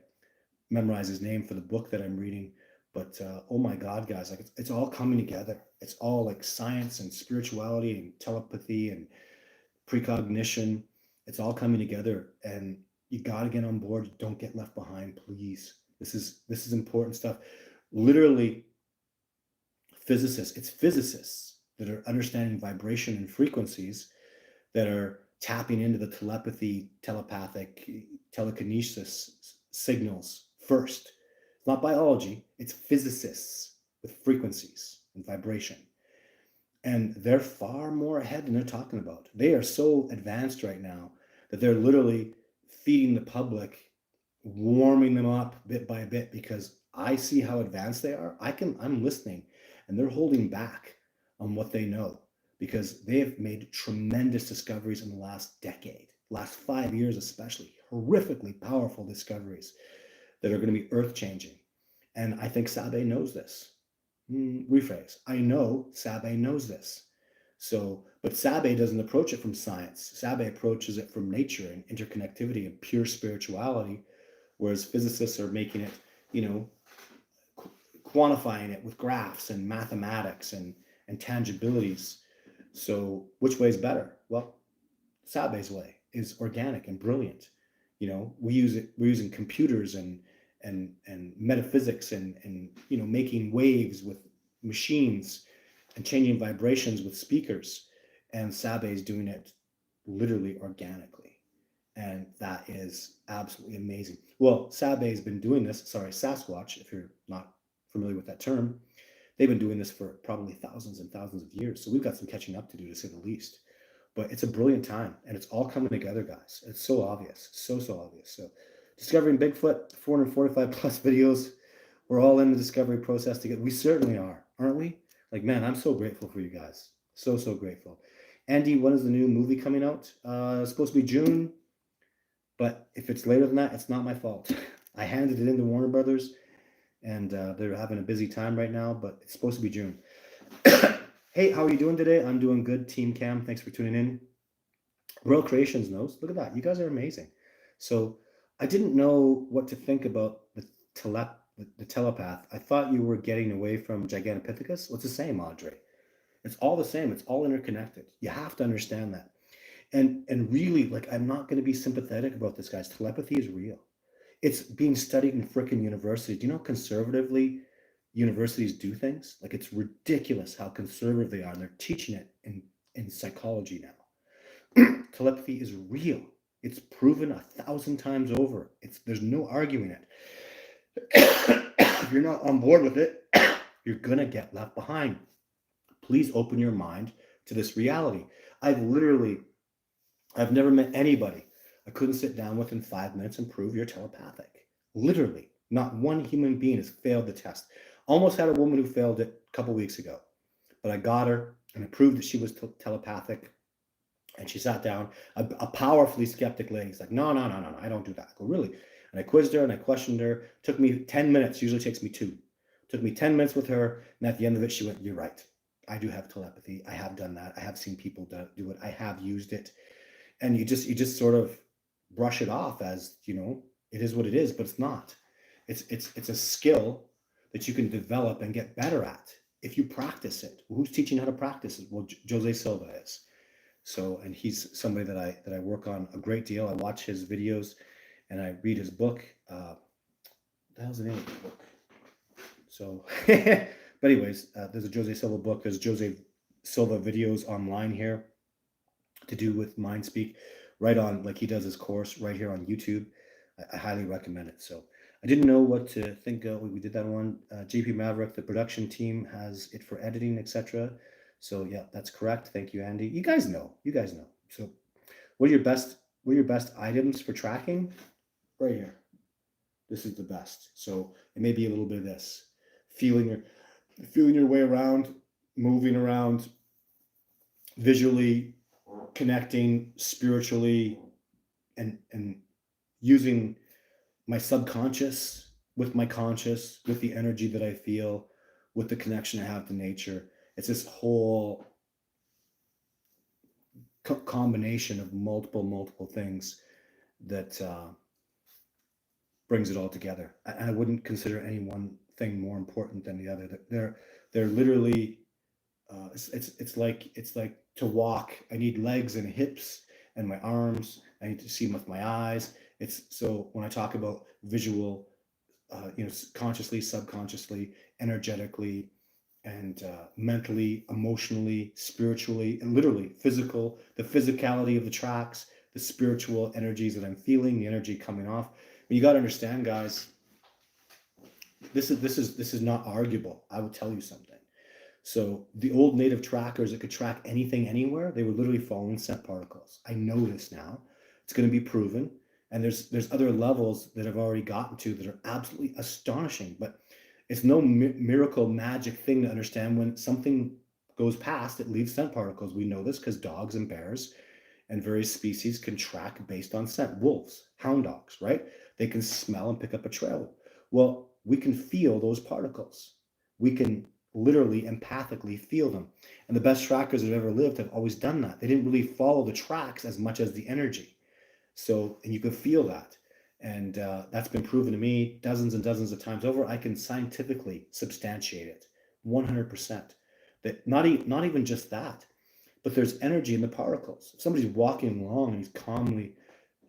memorize his name for the book that I'm reading. But oh my God, guys, like it's all coming together. It's all like science and spirituality and telepathy and precognition. It's all coming together, and you got to get on board. Don't get left behind, please. This is important stuff. Literally, it's physicists that are understanding vibration and frequencies that are tapping into the telepathy, telepathic, telekinesis signals first. It's not biology, it's physicists with frequencies and vibration. And they're far more ahead than they're talking about. They are so advanced right now that they're literally feeding the public, warming them up bit by bit, because I see how advanced they are. I'm listening, and they're holding back on what they know because they have made tremendous discoveries in the last decade, last 5 years especially, horrifically powerful discoveries that are going to be earth-changing. And I think Sabe knows this. Rephrase. I know Sabe knows this. But Sabe doesn't approach it from science. Sabe approaches it from nature and interconnectivity and pure spirituality, whereas physicists are making it, quantifying it with graphs and mathematics and tangibilities. So which way is better? Well, Sabe's way is organic and brilliant. We're using computers and metaphysics and making waves with machines and changing vibrations with speakers, and Sabe is doing it literally organically, and that is absolutely amazing. Well, Sabe has been doing this. Sorry, Sasquatch, if you're not familiar with that term, they've been doing this for probably thousands and thousands of years. So we've got some catching up to do, to say the least. But it's a brilliant time, and it's all coming together, guys. It's so obvious, so obvious. So discovering Bigfoot, 445 plus videos. We're all in the discovery process together. We certainly are, aren't we? Like, man, I'm so grateful for you guys. So grateful. Andy, when is the new movie coming out? It's supposed to be June, but if it's later than that, it's not my fault. I handed it in to Warner Brothers, and they're having a busy time right now, but it's supposed to be June. Hey, how are you doing today? I'm doing good, Team Cam. Thanks for tuning in. Royal Creations knows. Look at that. You guys are amazing. So I didn't know what to think about the telepath. I thought you were getting away from Gigantopithecus. Well, it's the same, Audrey. It's all the same. It's all interconnected. You have to understand that. And really, like, I'm not going to be sympathetic about this, guys. Telepathy is real. It's being studied in frickin' universities. Do you know how conservatively universities do things? Like, it's ridiculous how conservative they are. And they're teaching it in psychology now. Telepathy is real. It's proven 1,000 times over. There's no arguing it. If you're not on board with it, you're going to get left behind. Please open your mind to this reality. I've never met anybody I couldn't sit down with in 5 minutes and prove you're telepathic. Literally, not one human being has failed the test. Almost had a woman who failed it a couple weeks ago, but I got her and I proved that she was telepathic. And she sat down, a powerfully skeptic lady. She's like, no, I don't do that. I go, really? And I quizzed her and I questioned her. It took me 10 minutes. Usually takes me 2. It took me 10 minutes with her. And at the end of it, she went, you're right. I do have telepathy. I have done that. I have seen people do it. I have used it. And you just sort of brush it off as, it is what it is, but it's not. It's a skill that you can develop and get better at if you practice it. Who's teaching how to practice it? Well, Jose Silva is. So, and he's somebody that I work on a great deal. I watch his videos and I read his book. The hell's the name of the book? So, but anyways, there's a Jose Silva book. There's Jose Silva videos online here to do with mind speak, right on, like he does his course right here on YouTube. I highly recommend it. So I didn't know what to think of. We did that one. JP Maverick, the production team, has it for editing, etc. So yeah, that's correct. Thank you, Andy. You guys know. So what are your best items for tracking? Right here. This is the best. So it may be a little bit of this. Feeling your way around, moving around, visually connecting spiritually, and using my subconscious with my conscious, with the energy that I feel, with the connection I have to nature. It's this whole combination of multiple things that brings it all together. I wouldn't consider any one thing more important than the other. They're literally it's like to walk. I need legs and hips and my arms. I need to see with my eyes. It's so when I talk about visual, consciously, subconsciously, energetically, and mentally, emotionally, spiritually, and literally physical, the physicality of the tracks, the spiritual energies that I'm feeling, the energy coming off. You got to understand, guys. This is not arguable. I will tell you something. So the old native trackers that could track anything anywhere, they were literally following scent particles. I know this now. It's going to be proven. And there's other levels that I've already gotten to that are absolutely astonishing. But it's no miracle magic thing to understand when something goes past, it leaves scent particles. We know this because dogs and bears and various species can track based on scent. Wolves, hound dogs, right? They can smell and pick up a trail. Well, we can feel those particles. We can literally empathically feel them. And the best trackers that have ever lived have always done that. They didn't really follow the tracks as much as the energy. So, and you can feel that. And that's been proven to me dozens and dozens of times over. I can scientifically substantiate it 100%. That not even just that, but there's energy in the particles. If somebody's walking along and he's calmly,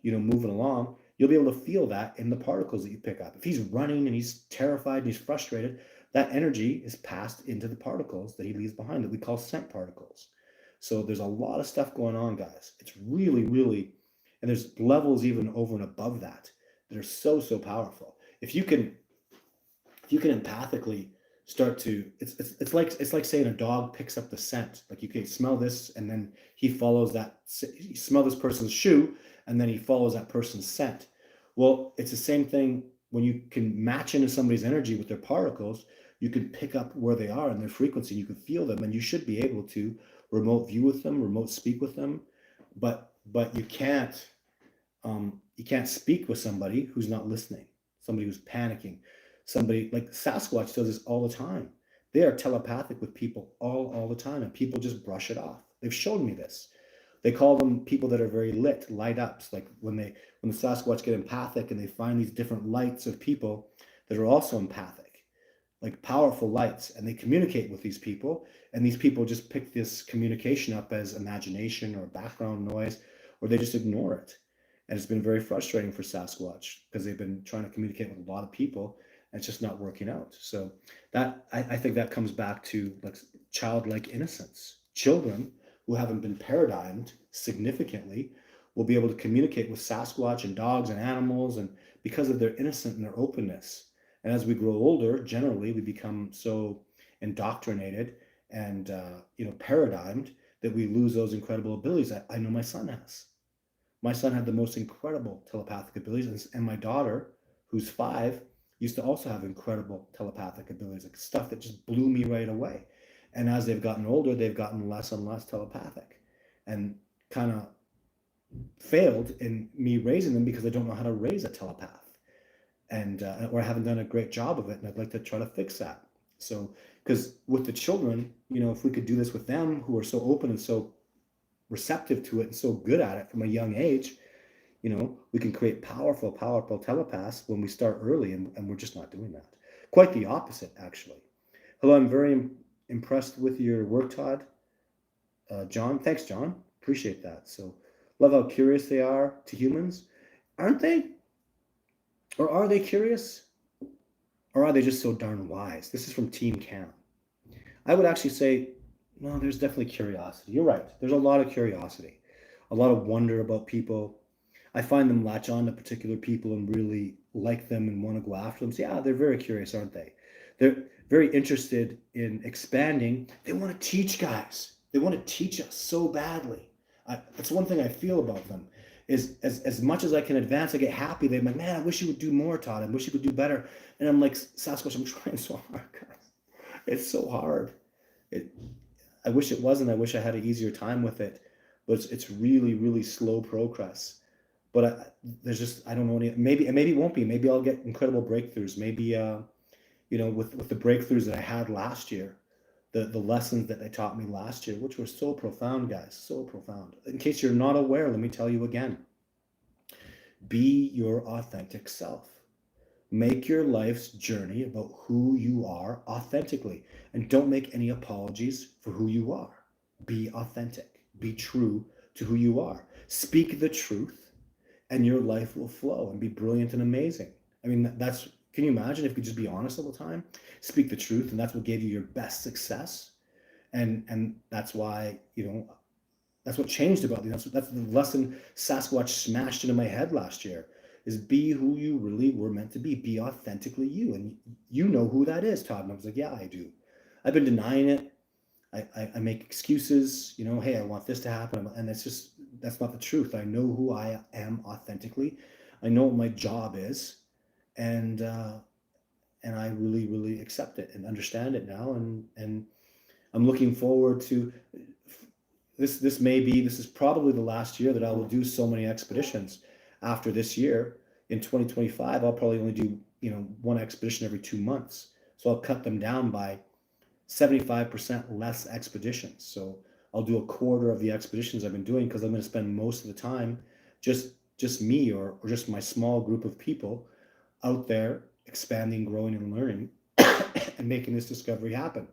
moving along, you'll be able to feel that in the particles that you pick up. If he's running and he's terrified and he's frustrated, that energy is passed into the particles that he leaves behind that we call scent particles. So there's a lot of stuff going on, guys. It's really, really, and there's levels even over and above that that are so powerful. If you can empathically start to, it's like saying a dog picks up the scent. Like you can smell this, and then he follows that. You smell this person's shoe, and then he follows that person's scent. Well, it's the same thing when you can match into somebody's energy with their particles. You can pick up where they are and their frequency. You can feel them, and you should be able to remote view with them, remote speak with them. But you can't speak with somebody who's not listening, somebody who's panicking, somebody like Sasquatch does this all the time. They are telepathic with people all the time, and people just brush it off. They've shown me this. They call them people that are very light ups. Like when the Sasquatch get empathic and they find these different lights of people that are also empathic, like powerful lights, and they communicate with these people, and these people just pick this communication up as imagination or background noise, or they just ignore it. And it's been very frustrating for Sasquatch because they've been trying to communicate with a lot of people, and it's just not working out. So that I think that comes back to like childlike innocence. Children who haven't been paradigmed significantly will be able to communicate with Sasquatch and dogs and animals, and because of their innocence and their openness. And as we grow older, generally we become so indoctrinated and paradigmed that we lose those incredible abilities that I know my son has. My son had the most incredible telepathic abilities, and my daughter, who's 5, used to also have incredible telepathic abilities, like stuff that just blew me right away. And as they've gotten older, they've gotten less and less telepathic, and kind of failed in me raising them because I don't know how to raise a telepath, and or I haven't done a great job of it, and I'd like to try to fix that. So Because with the children, if we could do this with them who are so open and so receptive to it and so good at it from a young age, we can create powerful, powerful telepaths when we start early, and we're just not doing that. Quite the opposite, actually. Hello, I'm very impressed with your work, Todd. John, thanks, John. Appreciate that. So, love how curious they are to humans. Aren't they? Or are they curious? Or are they just so darn wise? This is from Team Cam. I would actually say, no, there's definitely curiosity. You're right. There's a lot of curiosity, a lot of wonder about people. I find them latch on to particular people and really like them and want to go after them. So yeah, they're very curious, aren't they? They're very interested in expanding. They want to teach guys. They want to teach us so badly. That's one thing I feel about them. Is as much as I can advance, I get happy. They're like, man, I wish you would do more, Todd. I wish you could do better. And I'm like, Sasquatch, I'm trying so hard, guys. It's so hard. I wish it wasn't. I wish I had an easier time with it, but it's really, really slow progress. But there's just, I don't know, maybe it won't be. Maybe I'll get incredible breakthroughs. Maybe, with the breakthroughs that I had last year, the lessons that they taught me last year, which were so profound, guys, so profound. In case you're not aware, let me tell you again. Be your authentic self. Make your life's journey about who you are authentically, and don't make any apologies for who you are. Be authentic. Be true to who you are. Speak the truth, and your life will flow and be brilliant and amazing. I mean, can you imagine if you could just be honest all the time? Speak the truth, and that's what gave you your best success. And that's why, that's what changed about me. That's the lesson Sasquatch smashed into my head last year, is be who you really were meant to be. Be authentically you. And you know who that is, Todd. And I was like, yeah, I do. I've been denying it. I make excuses, hey, I want this to happen. And that's not the truth. I know who I am authentically. I know what my job is. And I really, really accept it and understand it now. And I'm looking forward to this. This is probably the last year that I will do so many expeditions. After this year, in 2025, I'll probably only do, one expedition every 2 months. So I'll cut them down by 75% less expeditions. So I'll do a quarter of the expeditions I've been doing, because I'm going to spend most of the time just me or just my small group of people out there expanding, growing, and learning and making this discovery happen.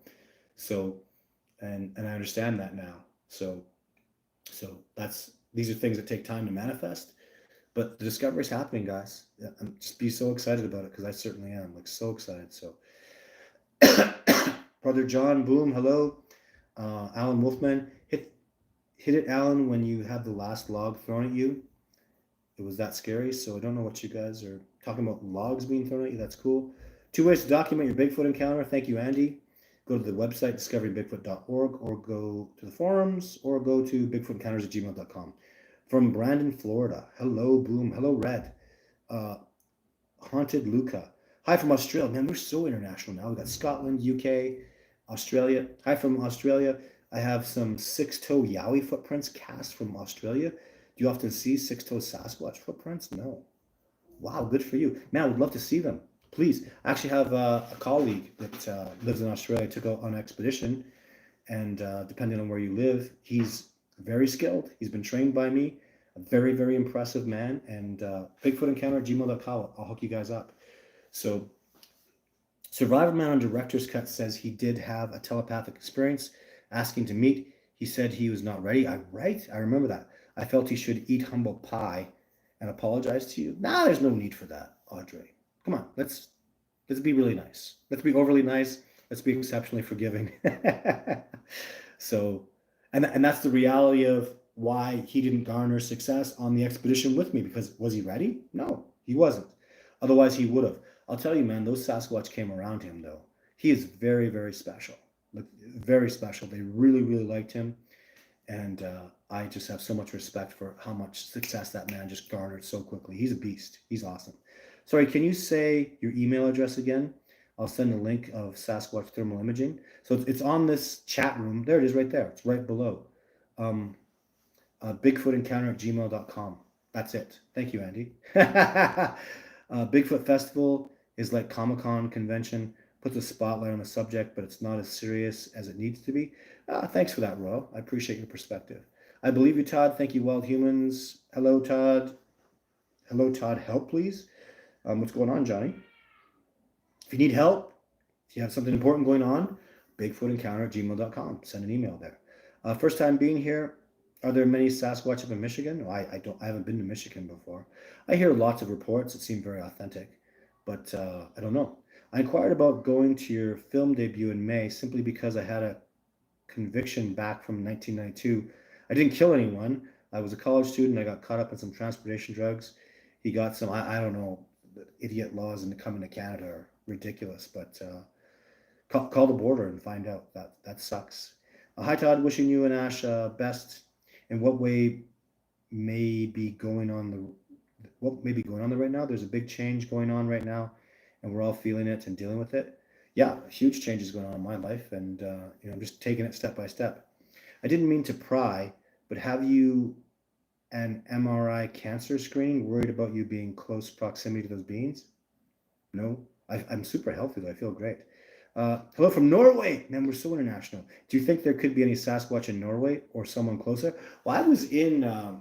So, and I understand that now. So these are things that take time to manifest, but the discovery is happening, guys. I'm just be so excited about it, because I certainly am, like, so excited. So Brother John Boom, hello. Alan Wolfman, hit it, Alan, when you had the last log thrown at you. It was that scary. So I don't know what you guys are talking about, logs being thrown at you. That's cool. 2 ways to document your Bigfoot encounter. Thank you, Andy. Go to the website, discoverybigfoot.org, or go to the forums, or go to bigfootencounters@gmail.com. From Brandon, Florida. Hello, Boom. Hello, Red. Haunted Luca. Hi from Australia. Man, we're so international now. We got Scotland, UK, Australia. Hi from Australia. I have some 6-toe Yowie footprints cast from Australia. Do you often see 6-toe Sasquatch footprints? No. Wow, good for you. Man, I would love to see them. Please. I actually have a colleague that lives in Australia, took out on an expedition, and depending on where you live, he's very skilled. He's been trained by me. A very, very impressive man. And BigfootEncounter@gmail.com. I'll hook you guys up. So Survivor Man on Director's Cut says he did have a telepathic experience, asking to meet. He said he was not ready. I remember that. I felt he should eat humble pie and apologize to you. Nah, there's no need for that, Audrey. Come on, let's be really nice. Let's be overly nice. Let's be exceptionally forgiving. So, and that's the reality of why he didn't garner success on the expedition with me, because was he ready? No, he wasn't. Otherwise, he would have. I'll tell you, man, those Sasquatch came around him, though. He is very, very special. Like, very special. They really, really liked him. And I just have so much respect for how much success that man just garnered so quickly. He's a beast. He's awesome. Sorry, can you say your email address again? I'll send a link of Sasquatch thermal imaging. So it's on this chat room. There it is right there. It's right below. BigfootEncounter@gmail.com. That's it. Thank you, Andy. Bigfoot Festival is like Comic-Con convention, puts a spotlight on the subject, but it's not as serious as it needs to be. Thanks for that, Ro. I appreciate your perspective. I believe you, Todd. Thank you, Wild Humans. Hello, Todd. Hello, Todd. Help, please. What's going on, Johnny? If you need help, if you have something important going on, bigfootencounter@gmail.com. Send an email there. First time being here. Are there many Sasquatch up in Michigan? No, I haven't been to Michigan before. I hear lots of reports that seem very authentic, but I don't know. I inquired about going to your film debut in May simply because I had a conviction back from 1992. I didn't kill anyone. I was a college student. I got caught up in some transportation drugs. He got some, I don't know, idiot laws and coming to Canada are ridiculous, but call the border and find out. That sucks. Hi, Todd. Wishing you and Ash best. In what way may be going on there right now? There's a big change going on right now, and we're all feeling it and dealing with it. Yeah, huge changes going on in my life, and I'm just taking it step by step. I didn't mean to pry, but have you an MRI cancer screening worried about you being close proximity to those beings? No, I'm super healthy though. I feel great. Hello from Norway. Man, we're so international. Do you think there could be any Sasquatch in Norway or someone closer? Well, I was in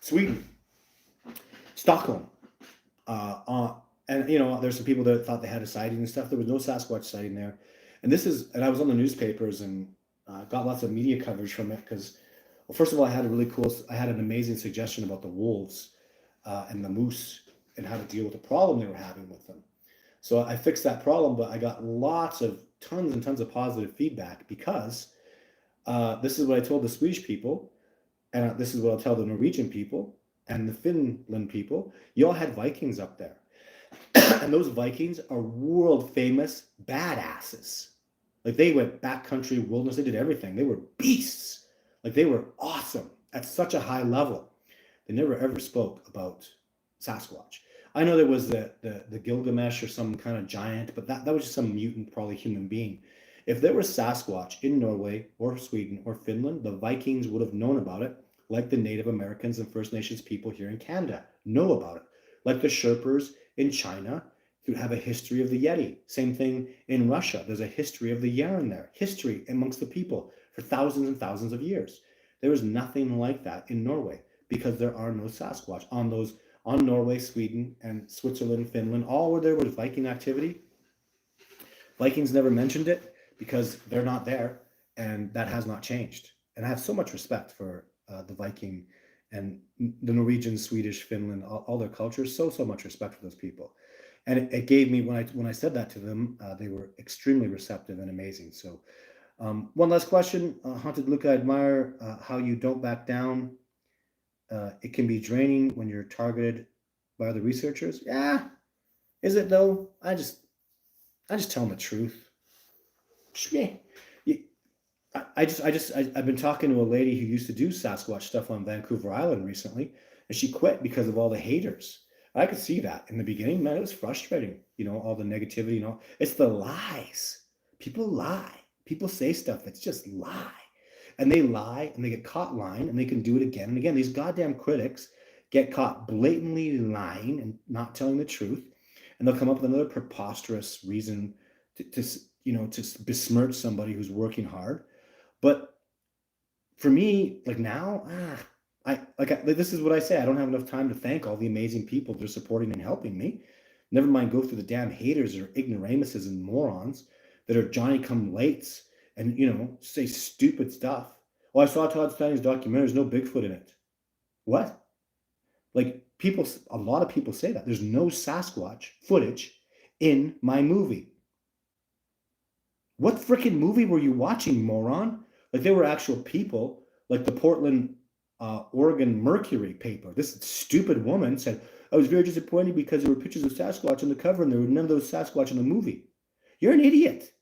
Sweden, Stockholm, and there's some people that thought they had a sighting and stuff. There was no Sasquatch sighting there, and I was on the newspapers and got lots of media coverage from it because, well, first of all, I had an amazing suggestion about the wolves and the moose and how to deal with the problem they were having with them. So I fixed that problem, but I got tons and tons of positive feedback because this is what I told the Swedish people, and this is what I'll tell the Norwegian people and the Finland people. You all had Vikings up there. And those Vikings are world famous badasses. Like they went backcountry wilderness, they did everything. They were beasts. Like they were awesome at such a high level. They never ever spoke about Sasquatch. I know there was the Gilgamesh or some kind of giant, but that was just some mutant, probably human being. If there was Sasquatch in Norway or Sweden or Finland, the Vikings would have known about it, like the Native Americans and First Nations people here in Canada know about it. Like the Sherpers in China who have a history of the Yeti. Same thing in Russia. There's a history of the Yaren there. History amongst the people for thousands and thousands of years. There is nothing like that in Norway because there are no Sasquatch on Norway, Sweden, and Switzerland, Finland, all where there was Viking activity. Vikings never mentioned it because they're not there, and that has not changed. And I have so much respect for the Viking and the Norwegian, Swedish, Finland, all their cultures. So much respect for those people. And it gave me, when I said that to them, they were extremely receptive and amazing. So one last question. Haunted Luke, I admire how you don't back down. It can be draining when you're targeted by other researchers. Yeah, is it though? I just tell them the truth. I've been talking to a lady who used to do Sasquatch stuff on Vancouver Island recently, and she quit because of all the haters. I could see that in the beginning, man. It was frustrating, all the negativity, It's the lies. People lie. People say stuff that's just lie. And they lie and they get caught lying and they can do it again and again. These goddamn critics get caught blatantly lying and not telling the truth. And they'll come up with another preposterous reason to besmirch somebody who's working hard. But for me, like now, this is what I say. I don't have enough time to thank all the amazing people that are supporting and helping me. Never mind go through the damn haters or ignoramuses and morons that are Johnny-come-lates and, say stupid stuff. Oh, I saw Todd Stein's documentary. There's no Bigfoot in it. What? Like a lot of people say that. There's no Sasquatch footage in my movie. What freaking movie were you watching, moron? Like there were actual people, like the Portland, Oregon Mercury paper. This stupid woman said, I was very disappointed because there were pictures of Sasquatch on the cover and there were none of those Sasquatch in the movie. You're an idiot.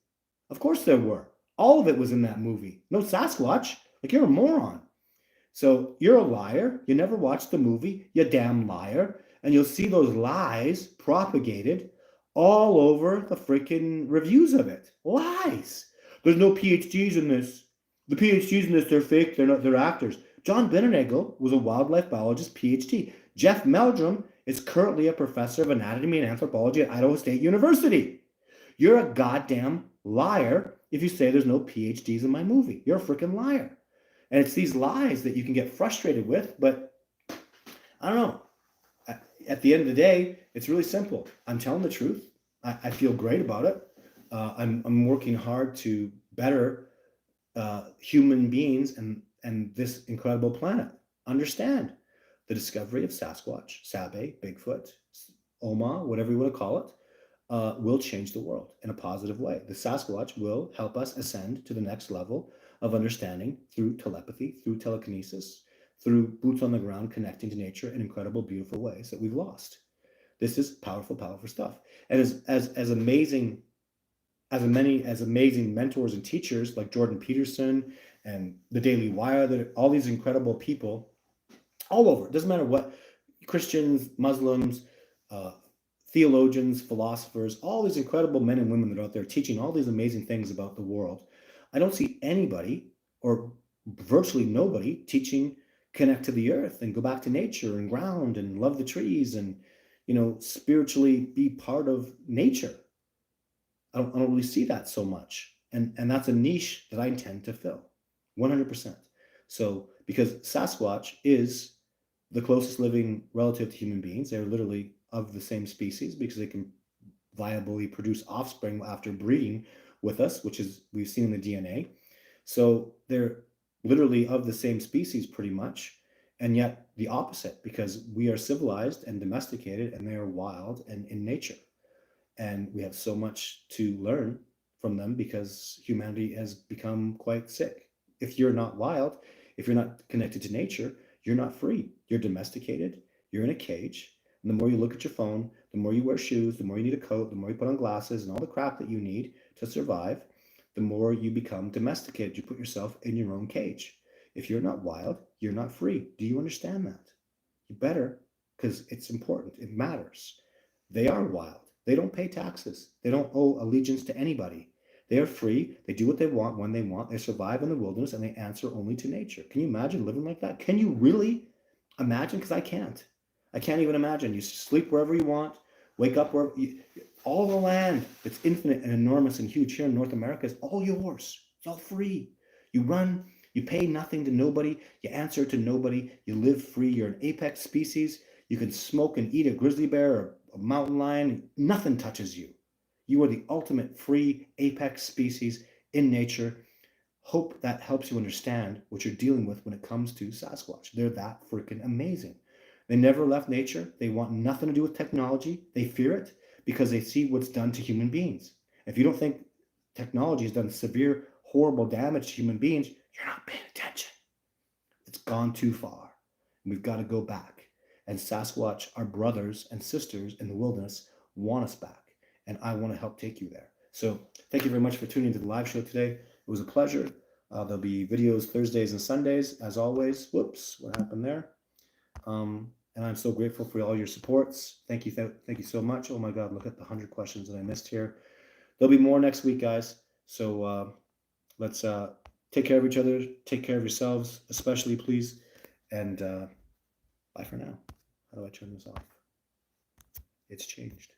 Of course there were. All of it was in that movie. No Sasquatch. Like you're a moron. So you're a liar. You never watched the movie. You damn liar. And you'll see those lies propagated all over the freaking reviews of it. Lies. There's no PhDs in this. The PhDs in this, they're fake. They're actors. John Benenagel was a wildlife biologist, PhD. Jeff Meldrum is currently a professor of anatomy and anthropology at Idaho State University. You're a goddamn liar if you say there's no PhDs in my movie. You're a freaking liar. And it's these lies that you can get frustrated with, but I don't know. At the end of the day, it's really simple. I'm telling the truth. I feel great about it. I'm working hard to better human beings and this incredible planet. Understand the discovery of Sasquatch, Sabe, Bigfoot, Oma, whatever you want to call it, will change the world in a positive way. The Sasquatch will help us ascend to the next level of understanding through telepathy, through telekinesis, through boots on the ground, connecting to nature in incredible, beautiful ways that we've lost. This is powerful, powerful stuff. And as amazing as amazing mentors and teachers like Jordan Peterson and the Daily Wire, that all these incredible people all over. It doesn't matter what, Christians, Muslims, theologians, philosophers, all these incredible men and women that are out there teaching all these amazing things about the world. I don't see anybody or virtually nobody teaching connect to the earth and go back to nature and ground and love the trees and, spiritually be part of nature. I don't really see that so much. And that's a niche that I intend to fill 100%. So, because Sasquatch is the closest living relative to human beings, they're literally of the same species because they can viably produce offspring after breeding with us, which is we've seen in the DNA. So they're literally of the same species pretty much, and yet the opposite because we are civilized and domesticated and they are wild and in nature. And we have so much to learn from them because humanity has become quite sick. If you're not wild, if you're not connected to nature, you're not free. You're domesticated. You're in a cage. And the more you look at your phone, the more you wear shoes, the more you need a coat, the more you put on glasses and all the crap that you need to survive, the more you become domesticated. You put yourself in your own cage. If you're not wild, you're not free. Do you understand that? You better, because it's important. It matters. They are wild. They don't pay taxes. They don't owe allegiance to anybody. They are free. They do what they want when they want. They survive in the wilderness and they answer only to nature. Can you imagine living like that? Can you really imagine? Because I can't. I can't even imagine. You sleep wherever you want, wake up wherever all the land that's infinite and enormous and huge here in North America is all yours. It's all free. You run, you pay nothing to nobody, you answer to nobody, you live free, you're an apex species. You can smoke and eat a grizzly bear or a mountain lion, nothing touches you. You are the ultimate free apex species in nature. Hope that helps you understand what you're dealing with when it comes to Sasquatch. They're that freaking amazing. They never left nature. They want nothing to do with technology. They fear it because they see what's done to human beings. If you don't think technology has done severe, horrible damage to human beings, you're not paying attention. It's gone too far. We've got to go back. And Sasquatch, our brothers and sisters in the wilderness, want us back. And I want to help take you there. So thank you very much for tuning into the live show today. It was a pleasure. There'll be videos Thursdays and Sundays, as always. Whoops, what happened there? And I'm so grateful for all your supports. Thank you so much. Oh my God, look at the 100 questions that I missed here. There'll be more next week, guys. So let's take care of each other. Take care of yourselves, especially, please. And bye for now. How do I turn this off? It's changed.